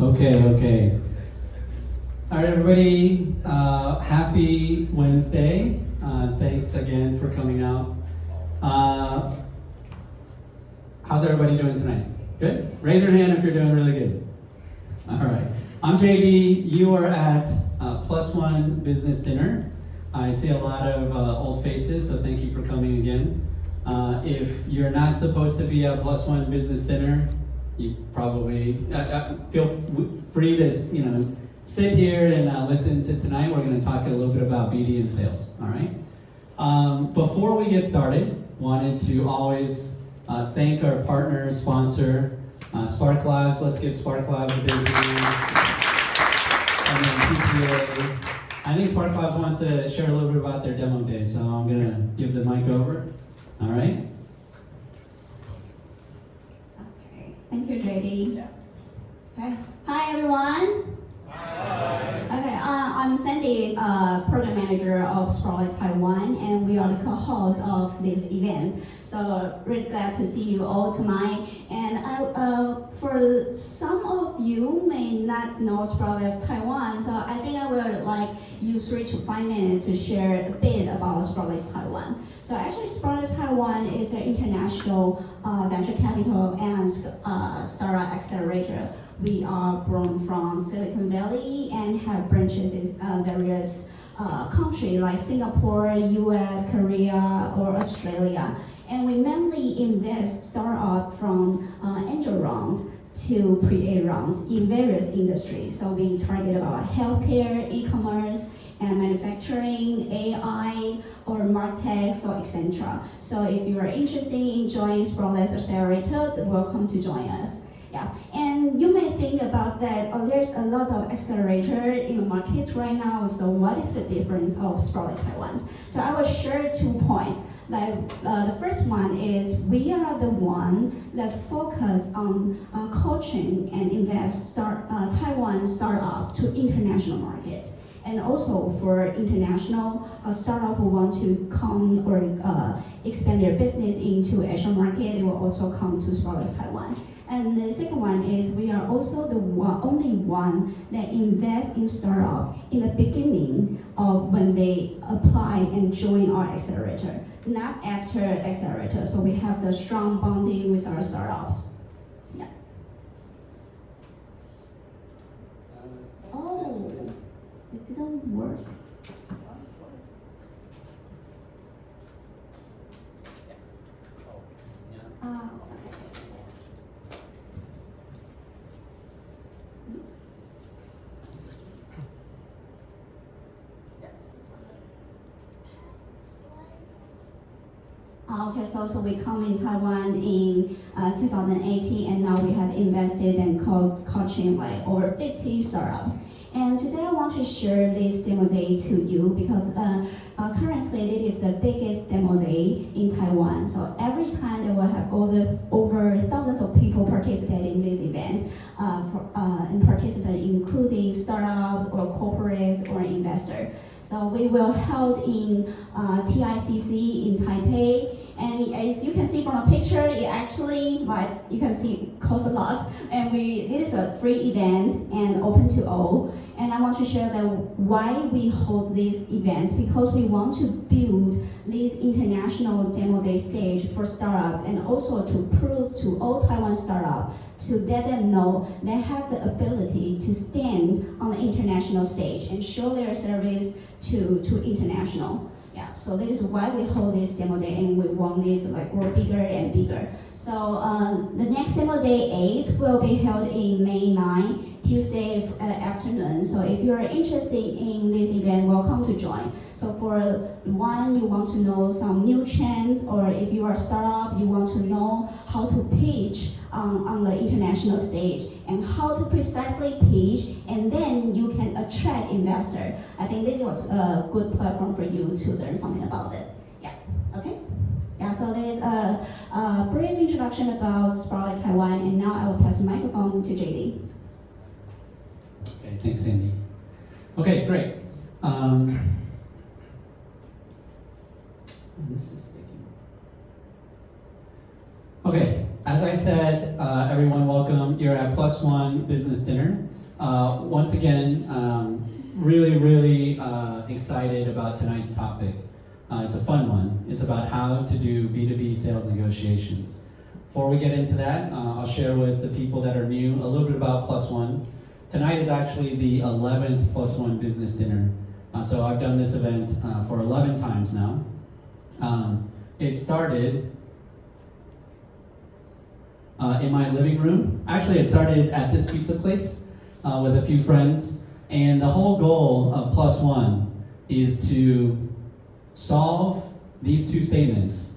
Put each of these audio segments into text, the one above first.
Okay. All right, everybody, happy Wednesday. Thanks again for coming out. How's everybody doing tonight? Good? Raise your hand if you're doing really good. All right. I'm JD. You are at Plus One Business Dinner. I see a lot of old faces, so thank you for coming again. If you're not supposed to be at Plus One Business Dinner, you probably feel free to sit here and listen to tonight. We're going to talk a little bit about BD and sales. All right. Before we get started, wanted to always thank our partner, sponsor, SparkLabs. Let's give SparkLabs a big hand. And then PTA. I think SparkLabs wants to share a little bit about their demo day, so I'm going to give the mic over. All right. Okay. Thank you, JD. Okay. Hi, everyone. Hi. Okay, I'm Sandy, program manager of SparkLabs Taiwan, and we are the co-hosts of this event. So really glad to see you all tonight. And for some of you may not know SparkLabs Taiwan, so I think I will use 3 to 5 minutes to share a bit about SparkLabs Taiwan. So actually, SparkLabs Taiwan is an international venture capital and startup accelerator. We are born from Silicon Valley and have branches in various countries like Singapore, US, Korea, or Australia. And we mainly invest startup from angel round to pre-A rounds in various industries. So we target about healthcare, e-commerce, and manufacturing, AI, or martech, so etc. So if you are interested in joining SparkLabs Accelerator, welcome to join us. Yeah, and you may think about that, there's a lot of accelerator in the market right now, so what is the difference of SparkLabs Taiwan? So I will share 2 points. The first one is we are the one that focus on coaching and invest Taiwan startup to international market. And also for international startup who want to come or expand their business into Asian market, they will also come to SparkLabs Taiwan. And the second one is we are also the only one that invests in startup in the beginning of when they apply and join our accelerator, not after accelerator. So we have the strong bonding with our startups. Yeah. Oh, it didn't work. Okay, so we come in Taiwan in 2018, and now we have invested and coaching over 50 startups. And today I want to share this demo day to you because currently it is the biggest demo day in Taiwan. So every time they will have over thousands of people participating in this event, and participate including startups or corporates or investors. So we will held in TICC in Taipei. And as you can see from the picture, it actually, you can see, costs a lot. And it is a free event and open to all. And I want to share why we hold this event, because we want to build this international demo day stage for startups and also to prove to all Taiwan startups to let them know they have the ability to stand on the international stage and show their service to international. Yeah, so that is why we hold this demo day, and we want this grow bigger and bigger. So the next demo day 8 will be held in May 9, Tuesday afternoon. So if you're interested in this event, welcome to join. So for one, you want to know some new trends, or if you are a startup, you want to know how to pitch on the international stage and how to precisely pitch, and then you can attract investor. I think this was a good platform for you to learn something about it. Yeah, okay? Yeah, so there's a brief introduction about SparkLabs Taiwan, and now I will pass the microphone to JD. Okay, thanks, Sandy. Okay, great. This is sticking. Okay, as I said, everyone welcome. You're at Plus One Business Dinner. Once again, really excited about tonight's topic. It's a fun one. It's about how to do B2B sales negotiations. Before we get into that, I'll share with the people that are new a little bit about Plus One. Tonight is actually the 11th Plus One Business Dinner. So I've done this event for 11 times now. It started in my living room. Actually, it started at this pizza place with a few friends. And the whole goal of Plus One is to solve these two statements.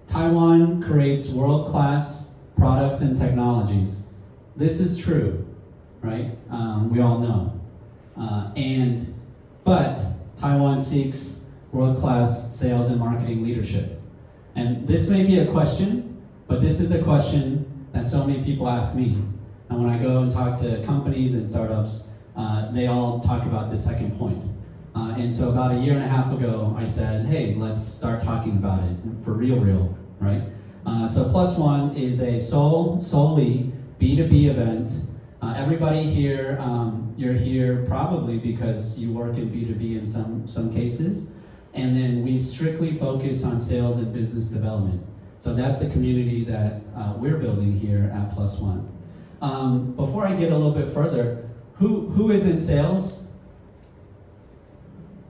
Taiwan creates world-class products and technologies. This is true, right? We all know. But Taiwan seeks world-class sales and marketing leadership. And this may be a question, but this is the question that so many people ask me. And when I go and talk to companies and startups, they all talk about the second point. And so about a year and a half ago, I said, hey, let's start talking about it for real, right? So Plus One is a solely B2B event. Everybody here, you're here probably because you work in B2B in some cases. And then we strictly focus on sales and business development. So that's the community that we're building here at Plus One. Before I get a little bit further, who is in sales?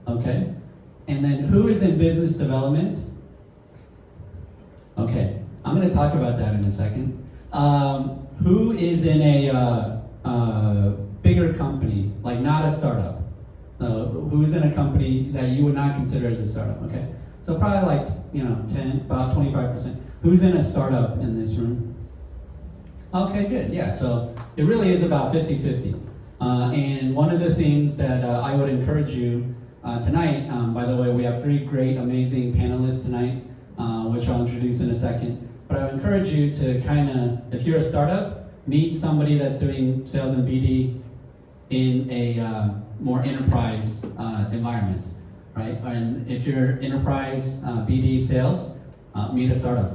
Okay. And then who is in business development? Okay. I'm going to talk about that in a second. Who is in a bigger company, like not a startup? Who's in a company that you would not consider as a startup? Okay. So probably like, about 25%. Who's in a startup in this room? Okay, good. Yeah, so it really is about 50-50. And one of the things that I would encourage you tonight, by the way, we have 3 great, amazing panelists tonight, which I'll introduce in a second. But I would encourage you to kind of, if you're a startup, meet somebody that's doing sales and BD in a more enterprise environment, right? And if you're enterprise BD sales, meet a startup,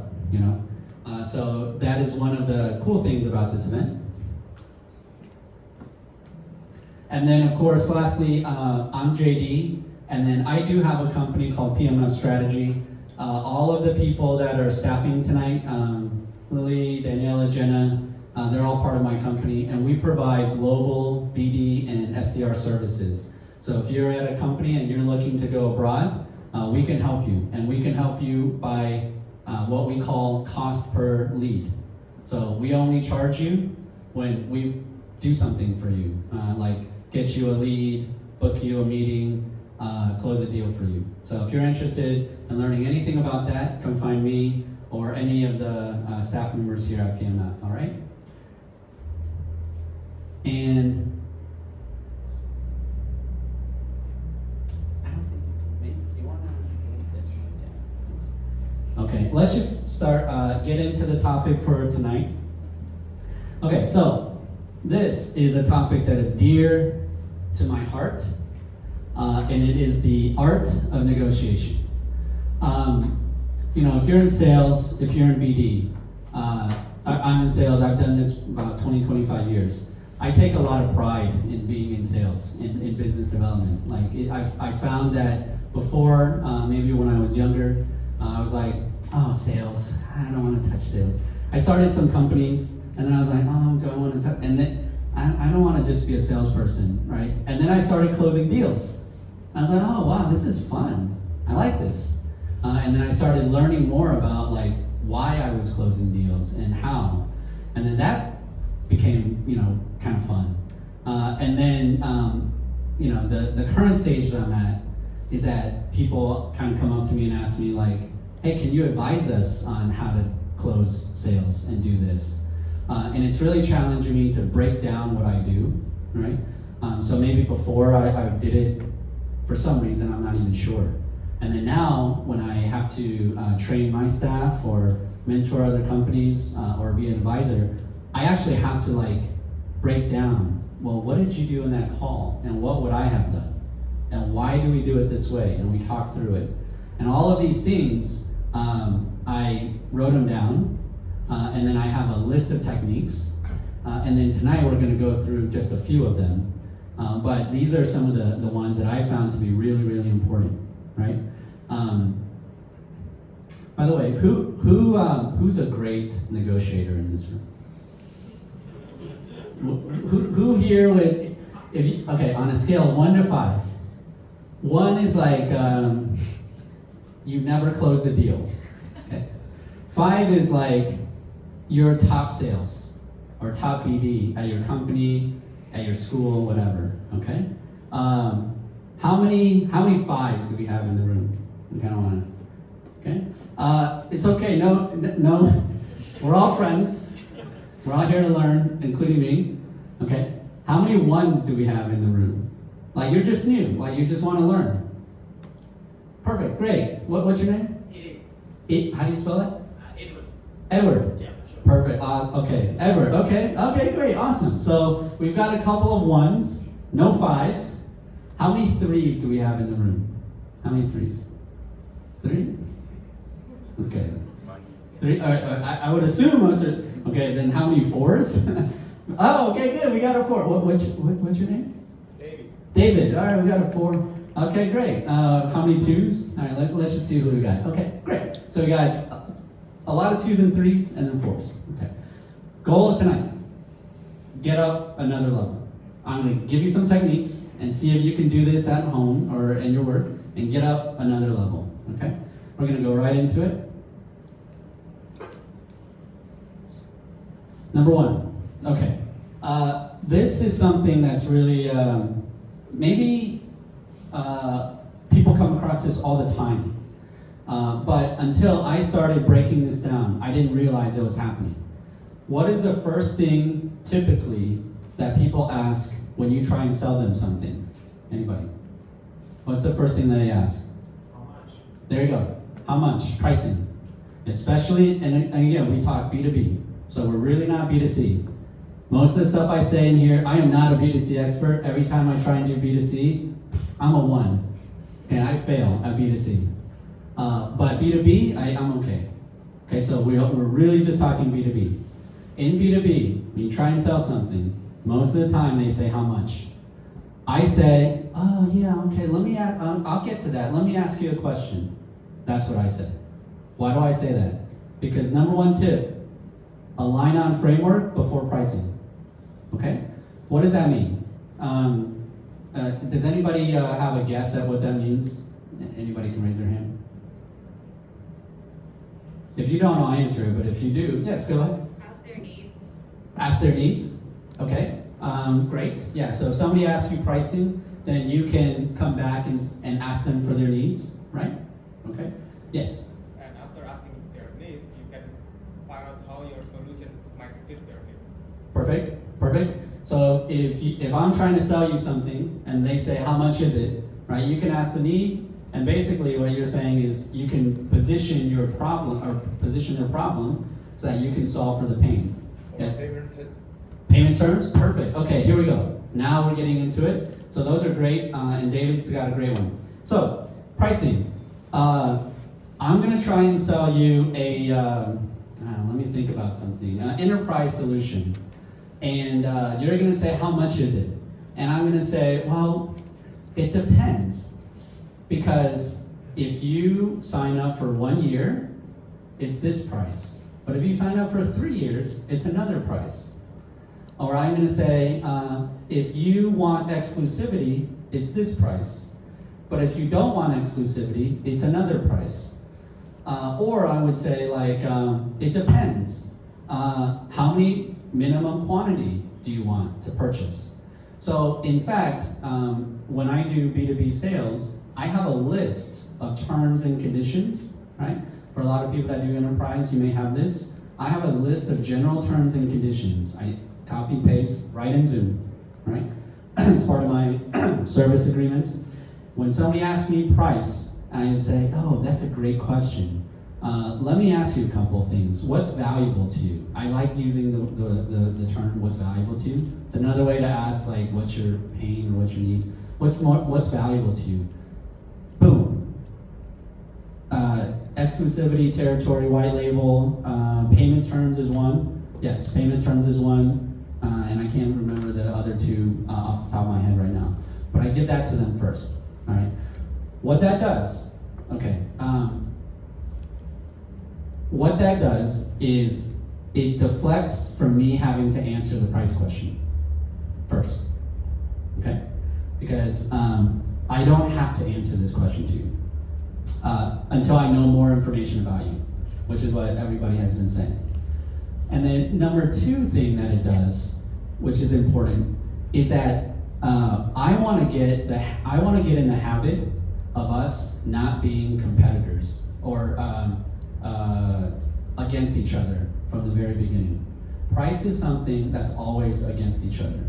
So that is one of the cool things about this event. And then, of course, lastly, I'm JD, and then I do have a company called PMf Strategy. All of the people that are staffing tonight, Lily, Daniela, Jenna, they're all part of my company, and we provide global BD and SDR services. So if you're at a company and you're looking to go abroad, we can help you, and we can help you by what we call cost per lead. So we only charge you when we do something for you, like get you a lead, book you a meeting, close a deal for you. So if you're interested in learning anything about that, come find me or any of the staff members here at PMF, all right? And I don't think maybe you want to move this one? Yeah. Okay, let's just start, get into the topic for tonight. Okay, so this is a topic that is dear to my heart, and it is the art of negotiation. If you're in sales, if you're in BD, I'm in sales, I've done this about 20-25 years. I take a lot of pride in being in sales, in business development. I found that before, maybe when I was younger, I was like, oh, sales, I don't want to touch sales. I started some companies, and then I was like, oh, do I want to touch, and then I don't want to just be a salesperson, right? And then I started closing deals. I was like, oh, wow, this is fun. I like this. And then I started learning more about why I was closing deals and how. And then that became, kind of fun. And then, the current stage that I'm at is that people kind of come up to me and ask me hey, can you advise us on how to close sales and do this? And it's really challenging me to break down what I do, right? So maybe before I did it for some reason, I'm not even sure. And then now, when I have to train my staff or mentor other companies or be an advisor, I actually have to break down, well, what did you do in that call? And what would I have done? And why do we do it this way? And we talk through it. And all of these things I wrote them down, and then I have a list of techniques. And then tonight we're going to go through just a few of them. But these are some of the ones that I found to be really, really important, right? By the way, who's a great negotiator in this room? Who here would, okay, on a scale of 1 to 5, 1 is like you've never closed a deal. Okay. 5 is like you're top sales or top BD at your company, at your school, whatever. Okay. How many 5s do we have in the room? I kind of want to. Okay. It's okay. No. We're all friends. We're all here to learn, including me. Okay. How many 1s do we have in the room? Like you're just new. Like you just want to learn. Perfect. Great. What's your name? How do you spell it? Edward. Edward. Yeah, sure. Perfect. Okay. Edward. Okay. Great. Awesome. So we've got a couple of 1s, no 5s. How many 3s do we have in the room? How many 3s? 3? Okay. 3. I would assume most are. Okay. Then how many 4s? Oh, okay. Good. We got a 4. What's your name? David. All right. We got a 4. Okay. Great. How many 2s? All right. Let's just see who we got. Okay. Great. So we got a lot of 2s and 3s and then 4s. Okay. Goal of tonight: get up another level. I'm going to give you some techniques and see if you can do this at home or in your work and get up another level. Okay. We're going to go right into it. Number 1. Okay. This is something that's really maybe people come across this all the time. But until I started breaking this down, I didn't realize it was happening. What is the first thing typically that people ask when you try and sell them something? Anybody? What's the first thing that they ask? How much? There you go. How much? Pricing. Especially, and again, we talk B2B, so we're really not B2C. Most of the stuff I say in here, I am not a B2C expert. Every time I try and do B2C, I'm a 1. And I fail at B2C. But B2B, I'm okay. Okay, so we're really just talking B2B. In B2B, when you try and sell something, most of the time they say how much. I say, oh yeah, okay, I'll get to that. Let me ask you a question. That's what I say. Why do I say that? Because number 1 tip, align on framework before pricing. Okay? What does that mean? Does anybody have a guess at what that means? Anybody can raise their hand. If you don't, I'll answer it, but if you do, yes, go ahead. Ask their needs. Ask their needs. Okay. Great. Yeah, so if somebody asks you pricing, then you can come back and ask them for their needs, right? Okay. Yes. And after asking their needs, you can find out how your solutions might fit their needs. Perfect. So if I'm trying to sell you something and they say how much is it, right? You can ask the need, and basically what you're saying is you can position your problem or position their problem so that you can solve for the pain. Okay? Payment terms, perfect. Okay, here we go. Now we're getting into it. So those are great, and David's got a great one. So pricing. I'm going to try and sell you a. Let me think about something. Enterprise solution, and you're going to say how much is it, and I'm going to say, well, it depends, because if you sign up for 1 year, it's this price. But if you sign up for 3 years, it's another price. Or I'm going to say, if you want exclusivity, it's this price. But if you don't want exclusivity, it's another price. Or I would say, like, it depends. How many minimum quantity do you want to purchase? So, in fact, when I do B2B sales, I have a list of terms and conditions, right? For a lot of people that do enterprise, you may have this. I have a list of general terms and conditions. I copy, paste, right in Zoom, right? It's part of my service agreements. When somebody asks me price, I would say, oh, that's a great question. Let me ask you a couple of things. What's valuable to you? I like using the term what's valuable to you. It's another way to ask, like, what's your pain or what's your need? What's valuable to you? Boom. exclusivity, territory, white label, payment terms is one. Yes, payment terms is one. And I can't remember the other two off the top of my head right now. But I give that to them first, all right? What that does, okay, what that does is it deflects from me having to answer the price question first, okay? Because I don't have to answer this question to you until I know more information about you, which is what everybody has been saying. And then number two thing that it does, which is important, is that I want to get in the habit of us not being competitors or against each other from the very beginning. Price is something that's always against each other.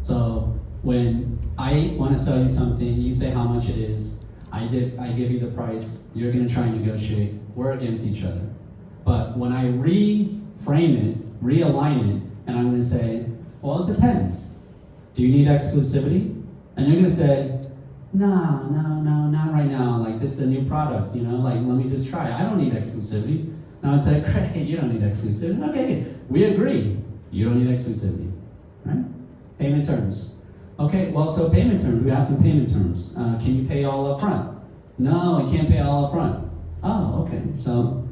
So when I want to sell you something, you say how much it is, I give you the price, you're going to try and negotiate, we're against each other. But when I reframe it, realign it, and I'm going to say, well, it depends. Do you need exclusivity? And you're going to say, no, not right now. Like, this is a new product, you know, like, let me just try. I don't need exclusivity. And I would say, great, you don't need exclusivity. Okay, we agree. You don't need exclusivity, right? Payment terms. Okay, well, so payment terms, we have some payment terms. Can you pay all up front? No, you can't pay all up front. Oh, okay, so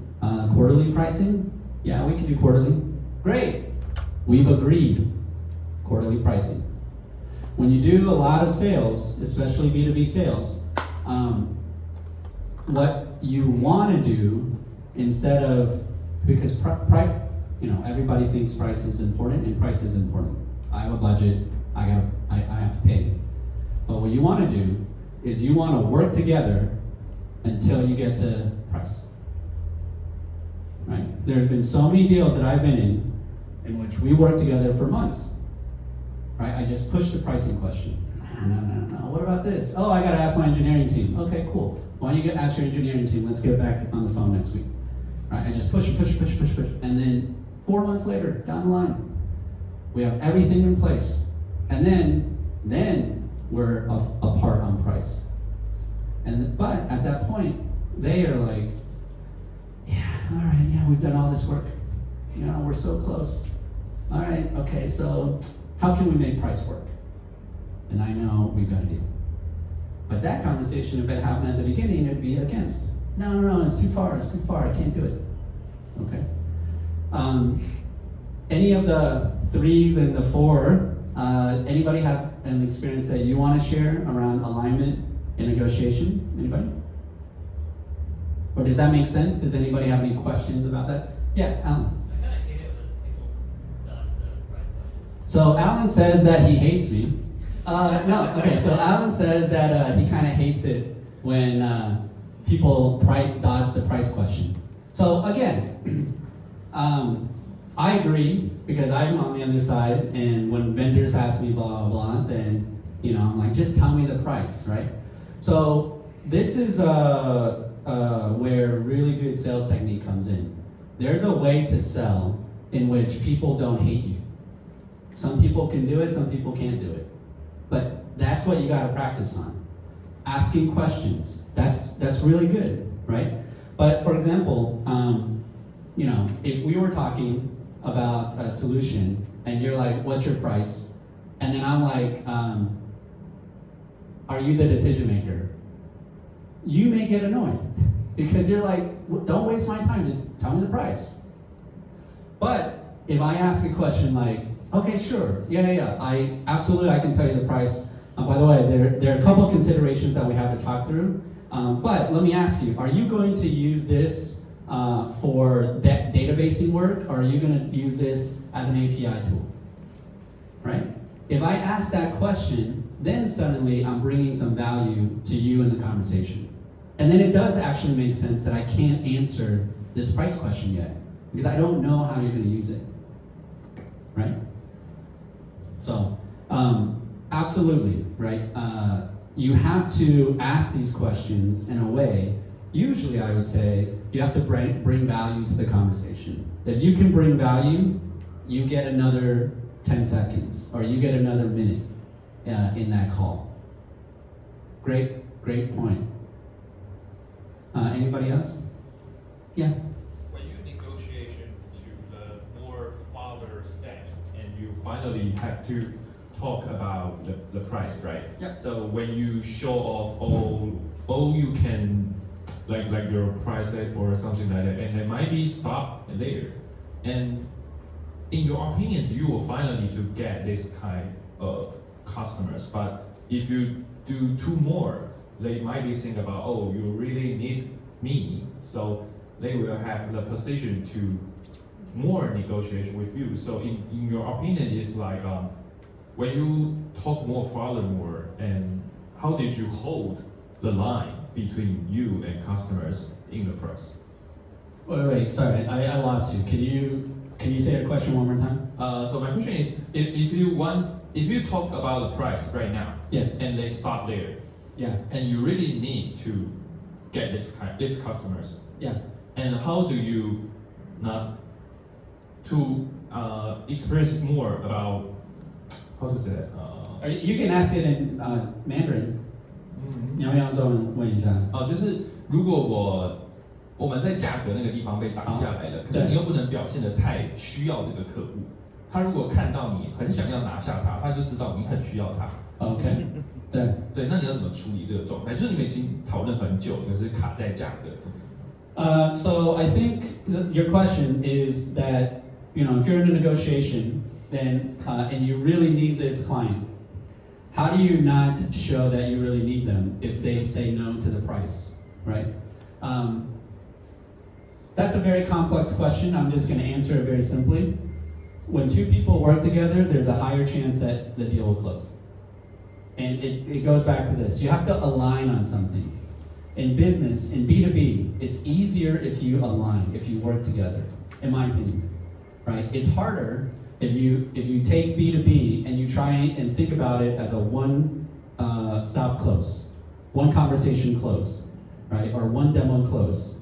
quarterly pricing? Yeah, we can do quarterly. Great, we've agreed. Quarterly pricing. When you do a lot of sales, especially B2B sales, what you want to do instead of, because everybody thinks price is important, and price is important. I have a budget, I have to pay. But what you want to do is you want to work together until you get to price. Right? There's been so many deals that I've been in which we worked together for months. Right? I just pushed the pricing question. No. What about this? Oh, I got to ask my engineering team. Okay, cool. Why don't you ask your engineering team? Let's get back on the phone next week. Right? I just push. And then 4 months later, down the line, we have everything in place. And then we're apart on price. But at that point, they are like, yeah, all right, yeah, we've done all this work. You know, we're so close. All right, okay, so how can we make price work? And I know we've got to deal. But that conversation, if it happened at the beginning, it'd be against. No, it's too far, I can't do it. Okay. Any of the 3s and the 4, anybody have an experience that you want to share around alignment and negotiation? Anybody? Or does that make sense? Does anybody have any questions about that? Yeah, Alan. I kind of hate it when people dodge the price question. So Alan says that he hates me. No, okay, so Alan says that he kind of hates it when people dodge the price question. So again, I agree, because I'm on the other side, and when vendors ask me blah, blah, blah, then, you know, I'm like, just tell me the price, right? So this is where really good sales technique comes in. There's a way to sell in which people don't hate you. Some people can do it, some people can't do it. But that's what you gotta practice on. Asking questions, that's really good, right? But for example, you know, if we were talking about a solution and you're like, what's your price? And then I'm like, are you the decision maker? You may get annoyed because you're like, don't waste my time, just tell me the price. But if I ask a question like, okay, sure, yeah, I can tell you the price. By the way, there are a couple of considerations that we have to talk through. But let me ask you, are you going to use this for databasing work, or are you going to use this as an API tool? Right? If I ask that question, then suddenly I'm bringing some value to you in the conversation. And then it does actually make sense that I can't answer this price question yet, because I don't know how you're going to use it. Right? So, absolutely, right? You have to ask these questions in a way, usually I would say, you have to bring value to the conversation. If you can bring value, you get another 10 seconds, or you get another minute in that call. Great point. Anybody else? Yeah. When you negotiation to the more farther step and you finally have to talk about the price, right? Yeah. So when you show off all you can, like your price or something like that, and it might be stopped later. And in your opinions, you will finally to get this kind of customers. But if you do two more, they might be think about, oh, you really need me, so they will have the position to more negotiation with you. So in your opinion, it's like when you talk more furthermore, and how did you hold the line between you and customers in the price? Wait, sorry, I lost you. Can you say your question one more time? So my question is, if you talk about the price right now, Yes. and they stop there, Yeah. and you really need to get this customers, Yeah. and how do you not to express more about how to say that? You can ask it in Mandarin. 你要不要中文问一下？就是如果我们在价格那个地方被挡下来了，可是你又不能表现得太需要这个客户，他如果看到你很想要拿下他，他就知道你很需要他。OK， 对。对，那你要怎么处理这个状态？就是你们已经讨论很久，可是卡在价格。So I think your question is that, you know, if you're in a negotiation, then and you really need this client, how do you not show that you really need them if they say no to the price, right? That's a very complex question. I'm just going to answer it very simply. When two people work together, there's a higher chance that the deal will close. And it goes back to this. You have to align on something. In business, in B2B, it's easier if you align, if you work together, in my opinion, right? It's harder if you take B2B and you try and think about it as a one stop close, one conversation close, right? Or one demo close.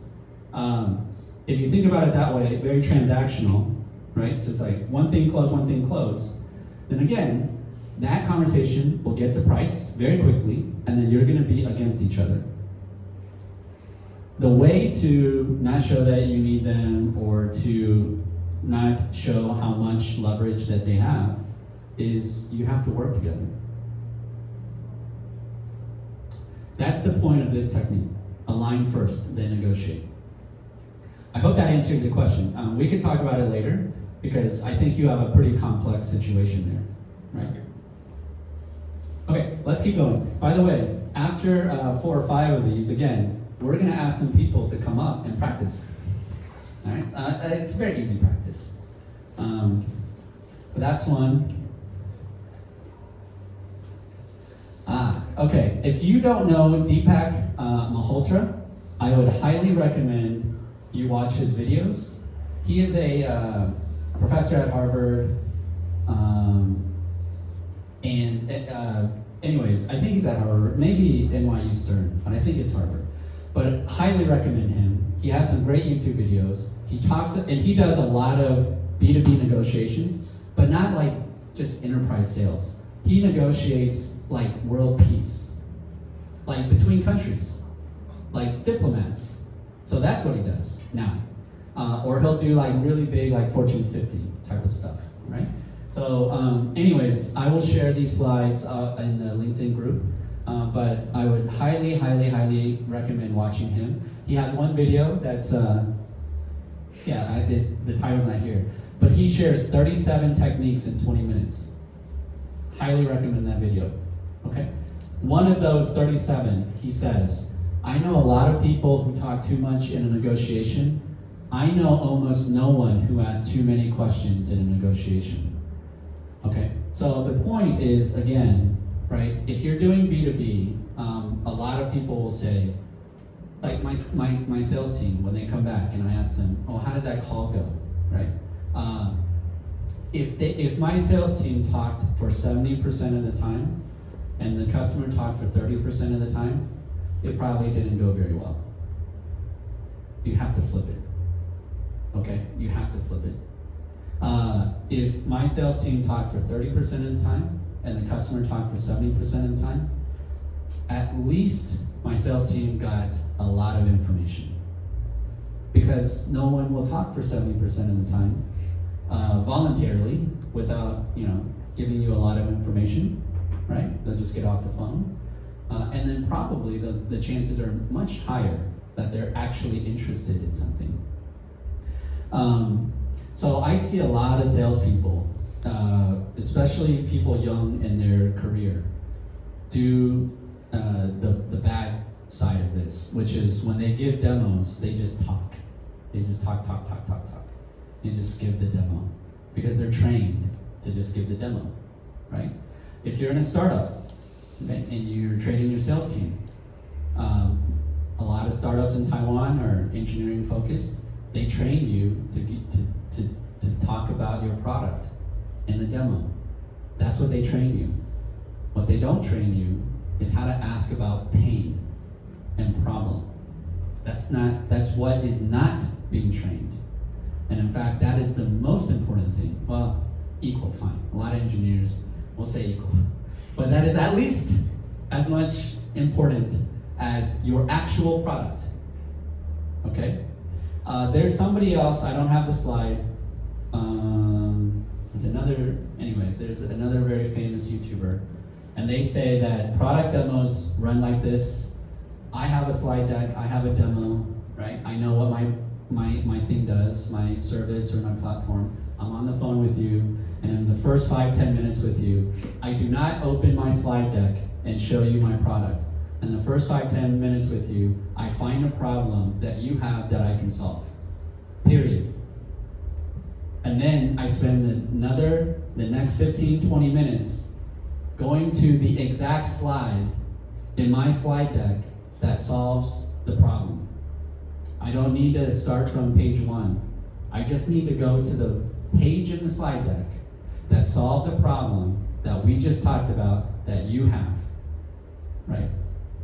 If you think about it that way, very transactional, right? Just like one thing close, then again, that conversation will get to price very quickly, and then you're gonna be against each other. The way to not show that you need them or to not show how much leverage that they have is you have to work together. That's the point of this technique. Align first, then negotiate. I hope that answers your question. We could talk about it later because I think you have a pretty complex situation there, right? Okay, let's keep going. By the way, after 4 or 5 of these, again, we're gonna ask some people to come up and practice. All right, it's very easy practice. But that's one. Okay, if you don't know Deepak Malhotra, I would highly recommend you watch his videos. He is a professor at Harvard, anyways, I think he's at Harvard, maybe NYU Stern, but I think it's Harvard. But highly recommend him. He has some great YouTube videos. He talks, and he does a lot of B2B negotiations, but not like just enterprise sales. He negotiates like world peace, like between countries, like diplomats. So that's what he does now. Or he'll do like really big, like Fortune 50 type of stuff, right? So anyways, I will share these slides in the LinkedIn group, but I would highly, highly, highly recommend watching him. He has one video that's, the title's not here, but he shares 37 techniques in 20 minutes. Highly recommend that video, okay? One of those 37, he says, I know a lot of people who talk too much in a negotiation. I know almost no one who asks too many questions in a negotiation. Okay, so the point is, again, right, if you're doing B2B, a lot of people will say, like my sales team, when they come back and I ask them, oh, how did that call go, right? If my sales team talked for 70% of the time, and the customer talked for 30% of the time, it probably didn't go very well. You have to flip it. Okay, you have to flip it. If my sales team talked for 30% of the time and the customer talked for 70% of the time, at least my sales team got a lot of information. because no one will talk for 70% of the time voluntarily without giving you a lot of information, right? They'll just get off the phone. And then probably the chances are much higher that they're actually interested in something. So I see a lot of salespeople, especially people young in their career, do the bad side of this, which is when they give demos, they just talk. They just talk. They just give the demo because they're trained to just give the demo, right? If you're in a startup, okay, and you're training your sales team, a lot of startups in Taiwan are engineering focused. They train you to talk about your product in the demo. That's what they train you. What they don't train you is how to ask about pain and problem. That's what is not being trained. And in fact, that is the most important thing. Well, equal, fine. A lot of engineers will say equal. But that is at least as much important as your actual product. Okay? There's somebody else, I don't have the slide. There's another very famous YouTuber. And they say that product demos run like this. I have a slide deck, I have a demo, right? I know what my thing does, my service or my platform. I'm on the phone with you, and in the first 5-10 minutes with you, I do not open my slide deck and show you my product. In the first 5-10 minutes with you, I find a problem that you have that I can solve. Period. And then I spend the next 15-20 minutes going to the exact slide in my slide deck that solves the problem. I don't need to start from page 1. I just need to go to the page in the slide deck that solved the problem that we just talked about that you have, right?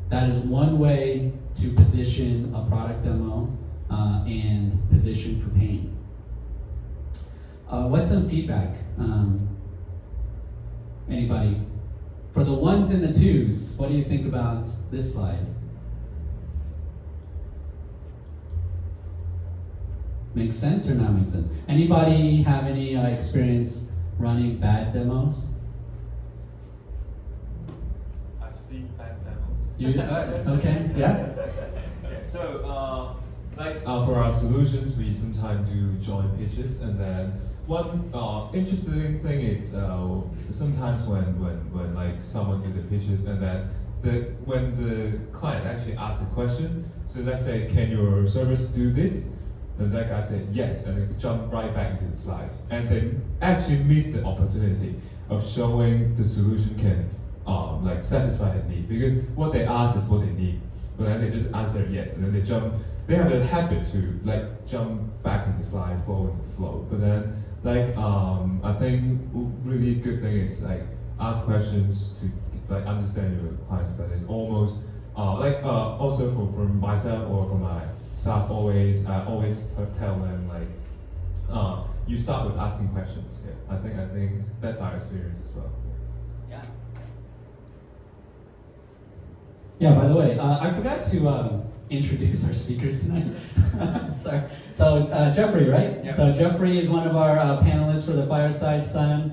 That is one way to position a product demo and position for pain. What's some feedback? Anybody? For the ones and the twos, what do you think about this slide? Makes sense or not make sense? Anybody have any experience running bad demos? I've seen bad demos. You, okay, yeah? Okay, so for our solutions, we sometimes do joint pitches, and then one interesting thing is sometimes when like someone do the pitches, and then when the client actually asks a question, so let's say, can your service do this? And that guy said yes, and then jump right back into the slides, and they actually miss the opportunity of showing the solution can like satisfy the need, because what they ask is what they need, but then they just answer yes, and then they jump. They have a habit to like jump back in the slide, following the flow. But then I think really good thing is like ask questions to like understand your clients better. It's almost also for myself or for my staff, I always tell them like you start with asking questions. Yeah, I think that's our experience as well. Yeah. Yeah. By the way, I forgot to introduce our speakers tonight. Sorry. So Jeffrey, right? Yeah. So Jeffrey is one of our panelists for the Fireside Sun.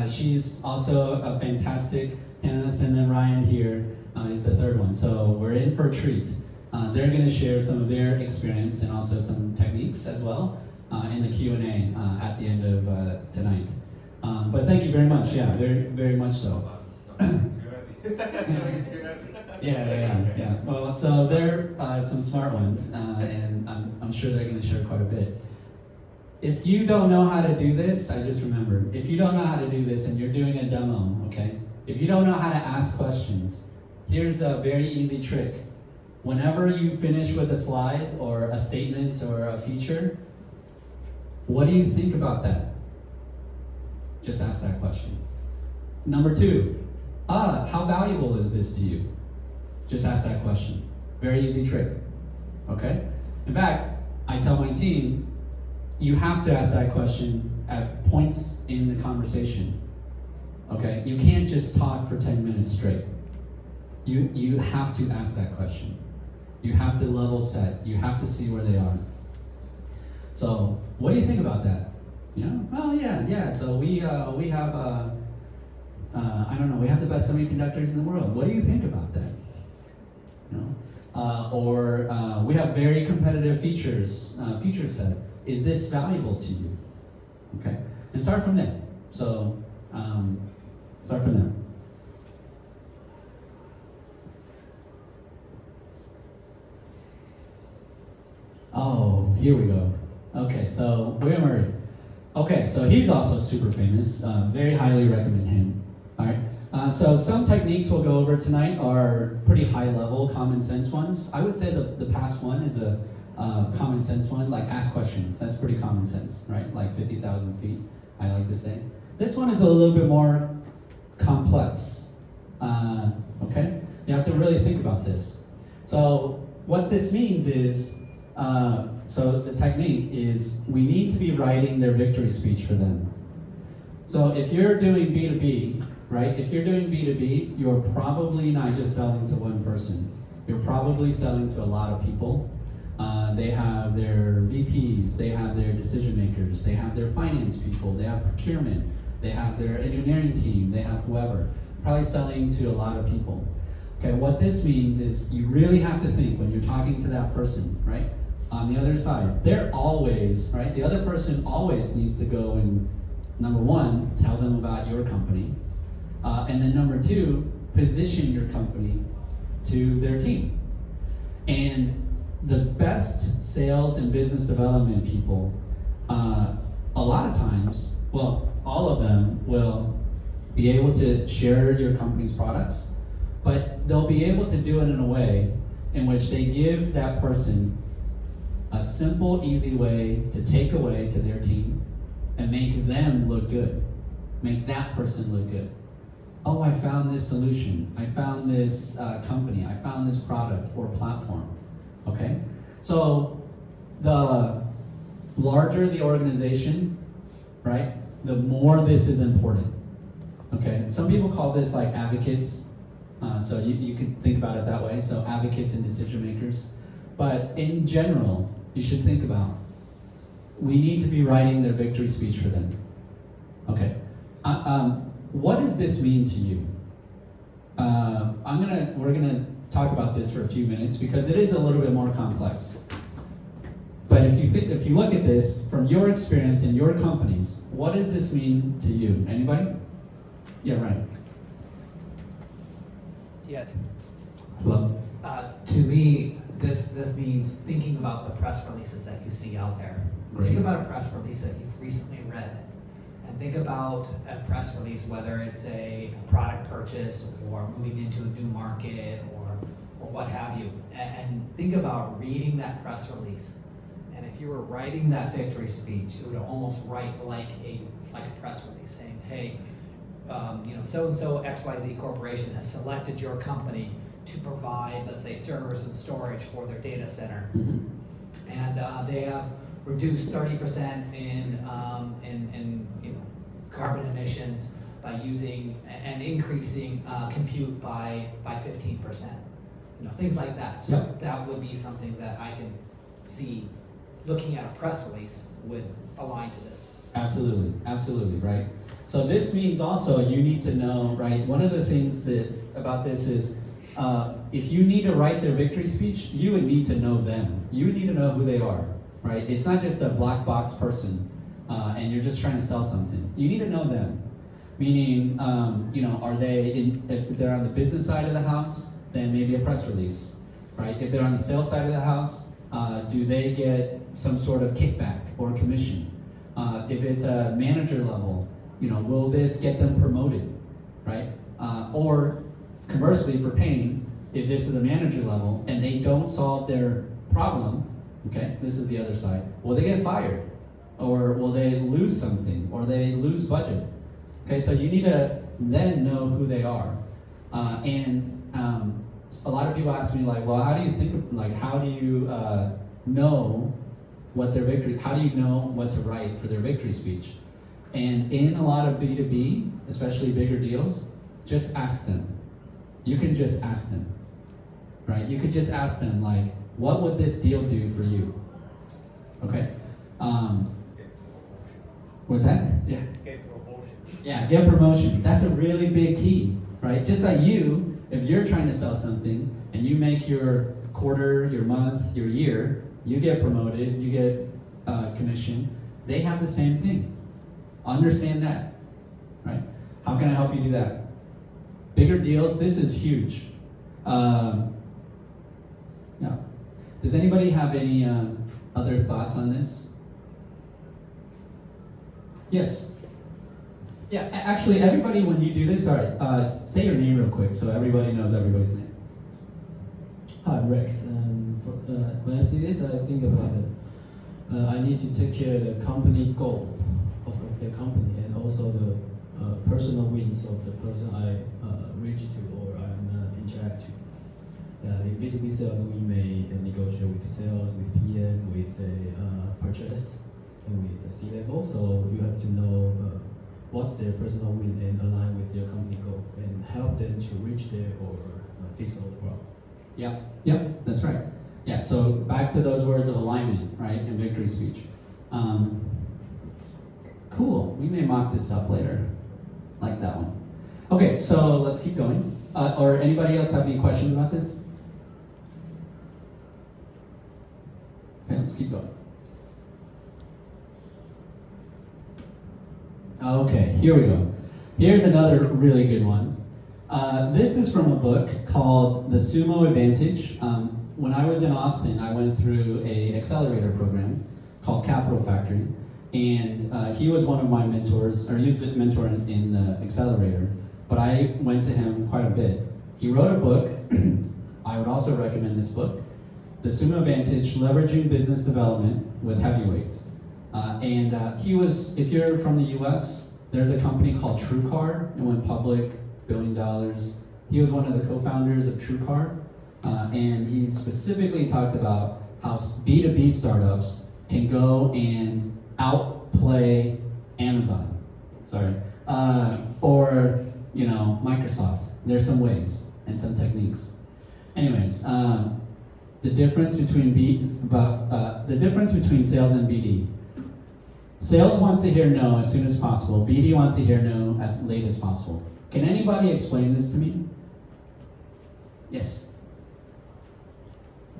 She's also a fantastic panelist, and then Ryan here is the third one. So we're in for a treat. They're going to share some of their experience and also some techniques as well in the Q&A at the end of tonight. But thank you very much. Yeah, very, very much so. Yeah. Well, so they're some smart ones, and I'm sure they're going to share quite a bit. If you don't know how to do this, I just remembered, if you don't know how to do this and you're doing a demo, okay? If you don't know how to ask questions, here's a very easy trick. Whenever you finish with a slide or a statement or a feature, what do you think about that? Just ask that question. Number 2, how valuable is this to you? Just ask that question. Very easy trick, okay? In fact, I tell my team, you have to ask that question at points in the conversation, okay? You can't just talk for 10 minutes straight. You have to ask that question. You have to level set. You have to see where they are. So what do you think about that? You know, oh yeah. So we have I don't know, we have the best semiconductors in the world. What do you think about that? You know, or we have very competitive feature set. Is this valuable to you? Okay, and start from there. So start from there. Oh, here we go. Okay, so William Murray. Okay, so he's also super famous. Very highly recommend him. All right. So some techniques we'll go over tonight are pretty high level, common sense ones. I would say the past one is a common sense one, like ask questions. That's pretty common sense, right? Like 50,000 feet, I like to say. This one is a little bit more complex. Okay, you have to really think about this. So what this means is, so the technique is we need to be writing their victory speech for them. So if you're doing B2B, right? If you're doing B2B, you're probably not just selling to one person. You're probably selling to a lot of people. They have their VPs, they have their decision makers, they have their finance people, they have procurement, they have their engineering team, they have whoever. Probably selling to a lot of people. Okay, what this means is you really have to think when you're talking to that person, right? On the other side, they're always, right? The other person always needs to go and, number one, tell them about your company. And then number two, position your company to their team. And the best sales and business development people, a lot of times, well, all of them will be able to share your company's products, but they'll be able to do it in a way in which they give that person a simple, easy way to take away to their team and make them look good, make that person look good. Oh, I found this solution, I found this company, I found this product or platform, okay? So the larger the organization, right, the more this is important, okay? Some people call this like advocates, so you can think about it that way, so advocates and decision makers. But in general, you should think about, we need to be writing their victory speech for them. Okay, what does this mean to you? We're gonna talk about this for a few minutes because it is a little bit more complex. But if you look at this from your experience in your companies, what does this mean to you? Anybody? Yeah, right. Yeah. Hello. To me, this means thinking about the press releases that you see out there. Great. Think about a press release that you've recently read, and think about a press release, whether it's a product purchase or moving into a new market or what have you, and think about reading that press release. And if you were writing that victory speech, it would almost write like a press release saying, hey, so-and-so XYZ Corporation has selected your company to provide, let's say, servers and storage for their data center. Mm-hmm. And they have reduced 30% in carbon emissions by using and increasing compute by 15%. Things like that. So Yep. that would be something that I can see looking at a press release would align to this. Absolutely, right? So this means also you need to know, right? One of the things about this is, if you need to write their victory speech, you would need to know them. You would need to know who they are, right? It's not just a black box person, and you're just trying to sell something. You need to know them. Meaning, are they if they're on the business side of the house, then maybe a press release, right? If they're on the sales side of the house, do they get some sort of kickback or commission? If it's a manager level, will this get them promoted, right? Or conversely for pain, if this is a manager level and they don't solve their problem, okay, this is the other side, will they get fired? Or will they lose something? Or they lose budget? Okay, so you need to then know who they are. A lot of people ask me like, well, how do you know what their victory, how do you know what to write for their victory speech? And in a lot of B2B, especially bigger deals, just ask them. You can just ask them, right? You could just ask them like, what would this deal do for you? Okay? What's that? Yeah. Get promotion. Yeah, get promotion. That's a really big key, right? Just like you, if you're trying to sell something and you make your quarter, your month, your year, you get promoted, you get commission. They have the same thing. Understand that, right? How can I help you do that? Bigger deals, this is huge. Yeah. Does anybody have any other thoughts on this? Yes. Yeah, actually, everybody, when you do this, sorry, say your name real quick so everybody knows everybody's name. Hi, Rex. When I see this, I think about I need to take care of the company goal of the company and also the personal wins of the person I reach to or interact to. In B2B sales, we may negotiate with sales, with PM, with the purchase, and with the C-level. So you have to know what's their personal win and align with their company goal and help them to reach there or fix all the problem. Yep, that's right. Yeah, so back to those words of alignment, right, in victory speech. Cool, we may mock this up later, like that one. Okay, so let's keep going. Or anybody else have any questions about this? Okay, let's keep going. Okay, here we go. Here's another really good one. This is from a book called The Sumo Advantage. When I was in Austin, I went through a accelerator program called Capital Factory, and he was one of my mentors, or he was a mentor in the accelerator, but I went to him quite a bit. He wrote a book. I would also recommend this book, The Sumo Advantage, Leveraging Business Development with Heavyweights. He was, if you're from the US, there's a company called TrueCar. It went public, $1 billion. He was one of the co-founders of TrueCar. And he specifically talked about how B2B startups can go and outplay Amazon, or Microsoft. There's some ways and some techniques. Anyways, the difference between sales and BD. Sales wants to hear no as soon as possible. BD wants to hear no as late as possible. Can anybody explain this to me? Yes.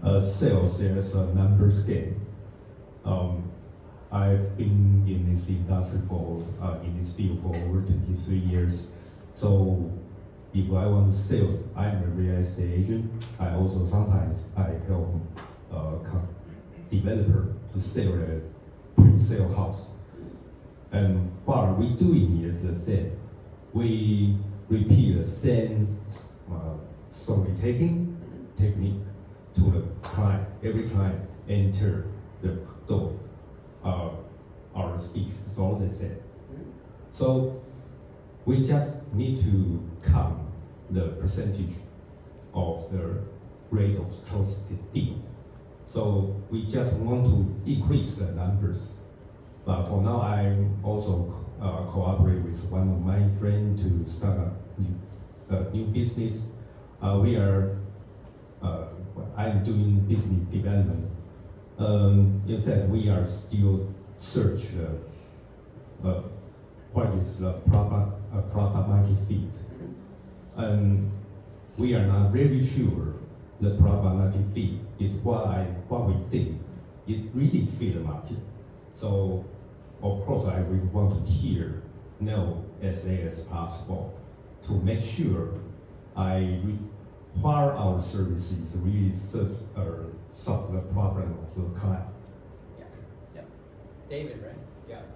Sales is a numbers game. I've been in this industry in this field for over 23 years. So if I want to sell, I'm a real estate agent. I also sometimes help developer to sell a pre-sale house. And what we doing is the same. We repeat the same storytelling technique to the client. Every client enter the door. Our speech is all the same. So we just need to count the percentage of the rate of closed deal. So we just want to increase the numbers. But for now, I also cooperate with one of my friends to start a new business. I'm doing business development. In fact, we are still search what is the product market fit. And we are not really sure the product market fit is what we think it really fit the market. So of course I really want to hear no as late as possible to make sure while our services really solve the problem of the client. Yeah. David, right?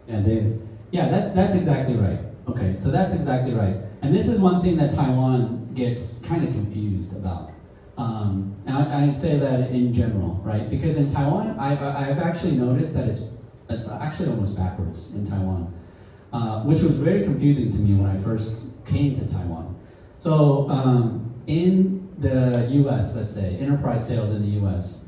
Yeah, David. Yeah, that's exactly right. Okay, so that's exactly right. And this is one thing that Taiwan gets kind of confused about. And I'd say that in general, right? Because in Taiwan, I've actually noticed that it's actually almost backwards in Taiwan, which was very confusing to me when I first came to Taiwan. So in the US, let's say, enterprise sales in the US,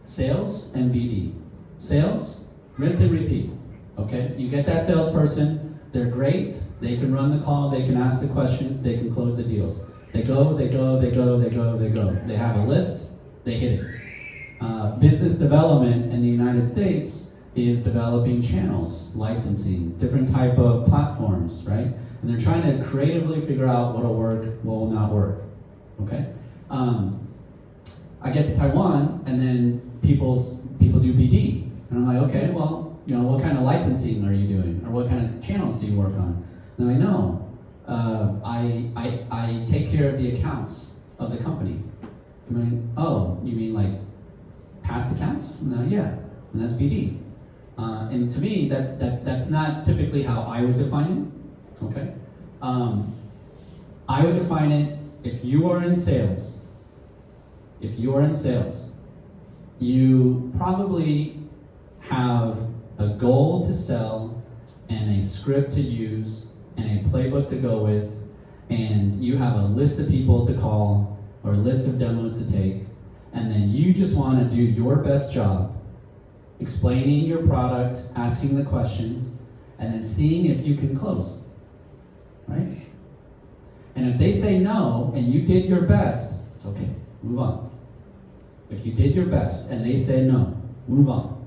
sales and BD. Sales, rinse and repeat, okay? You get that salesperson, they're great, they can run the call, they can ask the questions, they can close the deals. They go. They have a list, they hit it. Business development in the United States, is developing channels, licensing, different type of platforms, right? And they're trying to creatively figure out what'll work, what will not work, okay? I get to Taiwan, and then people do BD, and I'm like, okay, well, you know, what kind of licensing are you doing, or what kind of channels do you work on? And I'm like, no, I take care of the accounts of the company. I'm like, oh, you mean like past accounts? No, yeah, and that's BD. And to me, that's not typically how I would define it. Okay, I would define it, if you are in sales. If you are in sales, you probably have a goal to sell and a script to use and a playbook to go with, and you have a list of people to call or a list of demos to take, and then you just want to do your best job explaining your product, asking the questions, and then seeing if you can close, right? And if they say no and you did your best, it's okay, move on. If you did your best and they say no, move on.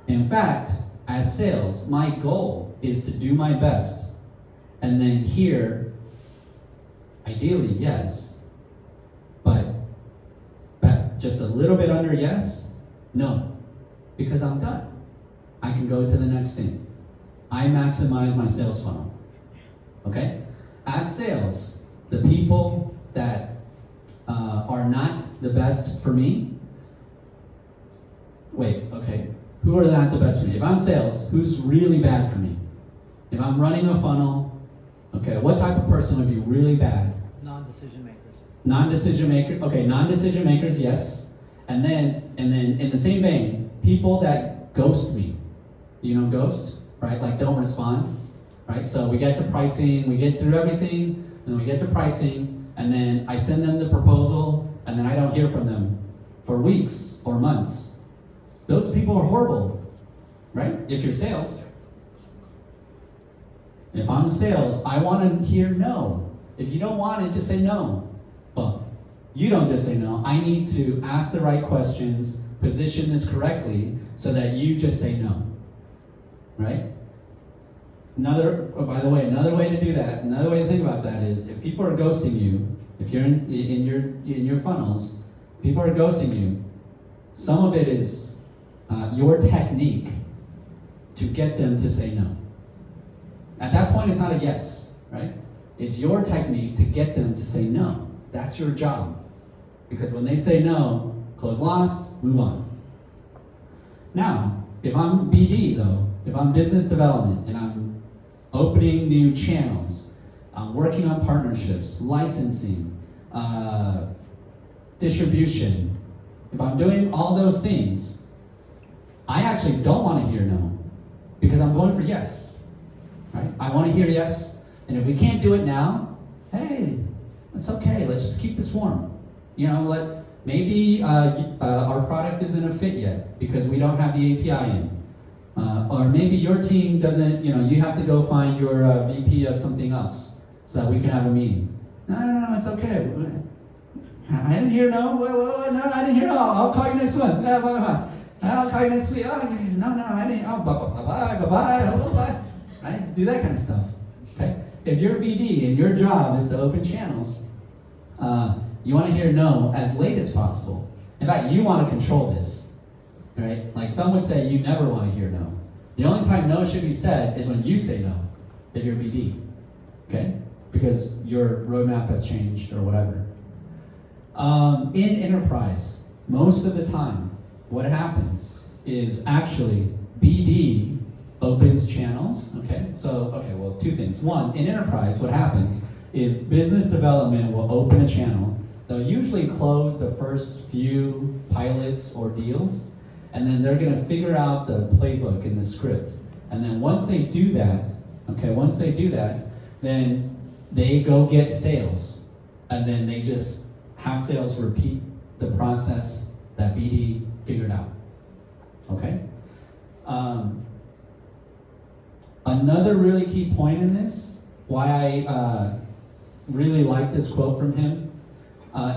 In fact, as sales, my goal is to do my best and then hear, ideally yes, but just a little bit under yes, no, because I'm done. I can go to the next thing. I maximize my sales funnel, okay? As sales, the people that are not the best for me, wait, okay, who are not the best for me? If I'm sales, who's really bad for me? If I'm running a funnel, okay, what type of person would be really bad? Non-decision makers. Non-decision maker, okay, non-decision makers, yes. And then in the same vein, people that ghost me. You know ghost, right? Like don't respond, right? So we get to pricing, we get through everything, and we get to pricing, and then I send them the proposal, and then I don't hear from them for weeks or months. Those people are horrible, right? If you're sales. If I'm sales, I want to hear no. If you don't want it, just say no. Well, you don't just say no. I need to ask the right questions, position this correctly, so that you just say no, right? By the way, another way to do that, another way to think about that is, if people are ghosting you, if you're in your funnels, people are ghosting you, some of it is your technique to get them to say no. At that point, it's not a yes, right? It's your technique to get them to say no. That's your job. Because when they say no, close lost, move on. Now, if I'm BD though, if I'm business development and I'm opening new channels, I'm working on partnerships, licensing, distribution, if I'm doing all those things, I actually don't want to hear no, because I'm going for yes, right? I want to hear yes, and if we can't do it now, hey, it's okay, let's just keep this warm. You know, maybe our product isn't a fit yet, because we don't have the API in. Or maybe your team doesn't, you have to go find your VP of something else so that we can have a meeting. No, it's okay. I didn't hear no. No, I didn't hear no. I'll call you next month. I'll call you next week. Oh, no, I didn't. Oh, bye. Right? Let's do that kind of stuff. Okay? If you're BD and your job is to open channels, you want to hear no as late as possible. In fact, you want to control this. Right? Like some would say, you never want to hear no. The only time no should be said is when you say no, if you're BD. Okay? Because your roadmap has changed or whatever. In enterprise, most of the time, what happens is actually BD opens channels. Okay? Well, two things. One, in enterprise, what happens is business development will open a channel. They'll usually close the first few pilots or deals, and then they're going to figure out the playbook and the script. And then once they do that, then they go get sales. And then they just have sales repeat the process that BD figured out. Okay? Another really key point in this, why I really like this quote from him,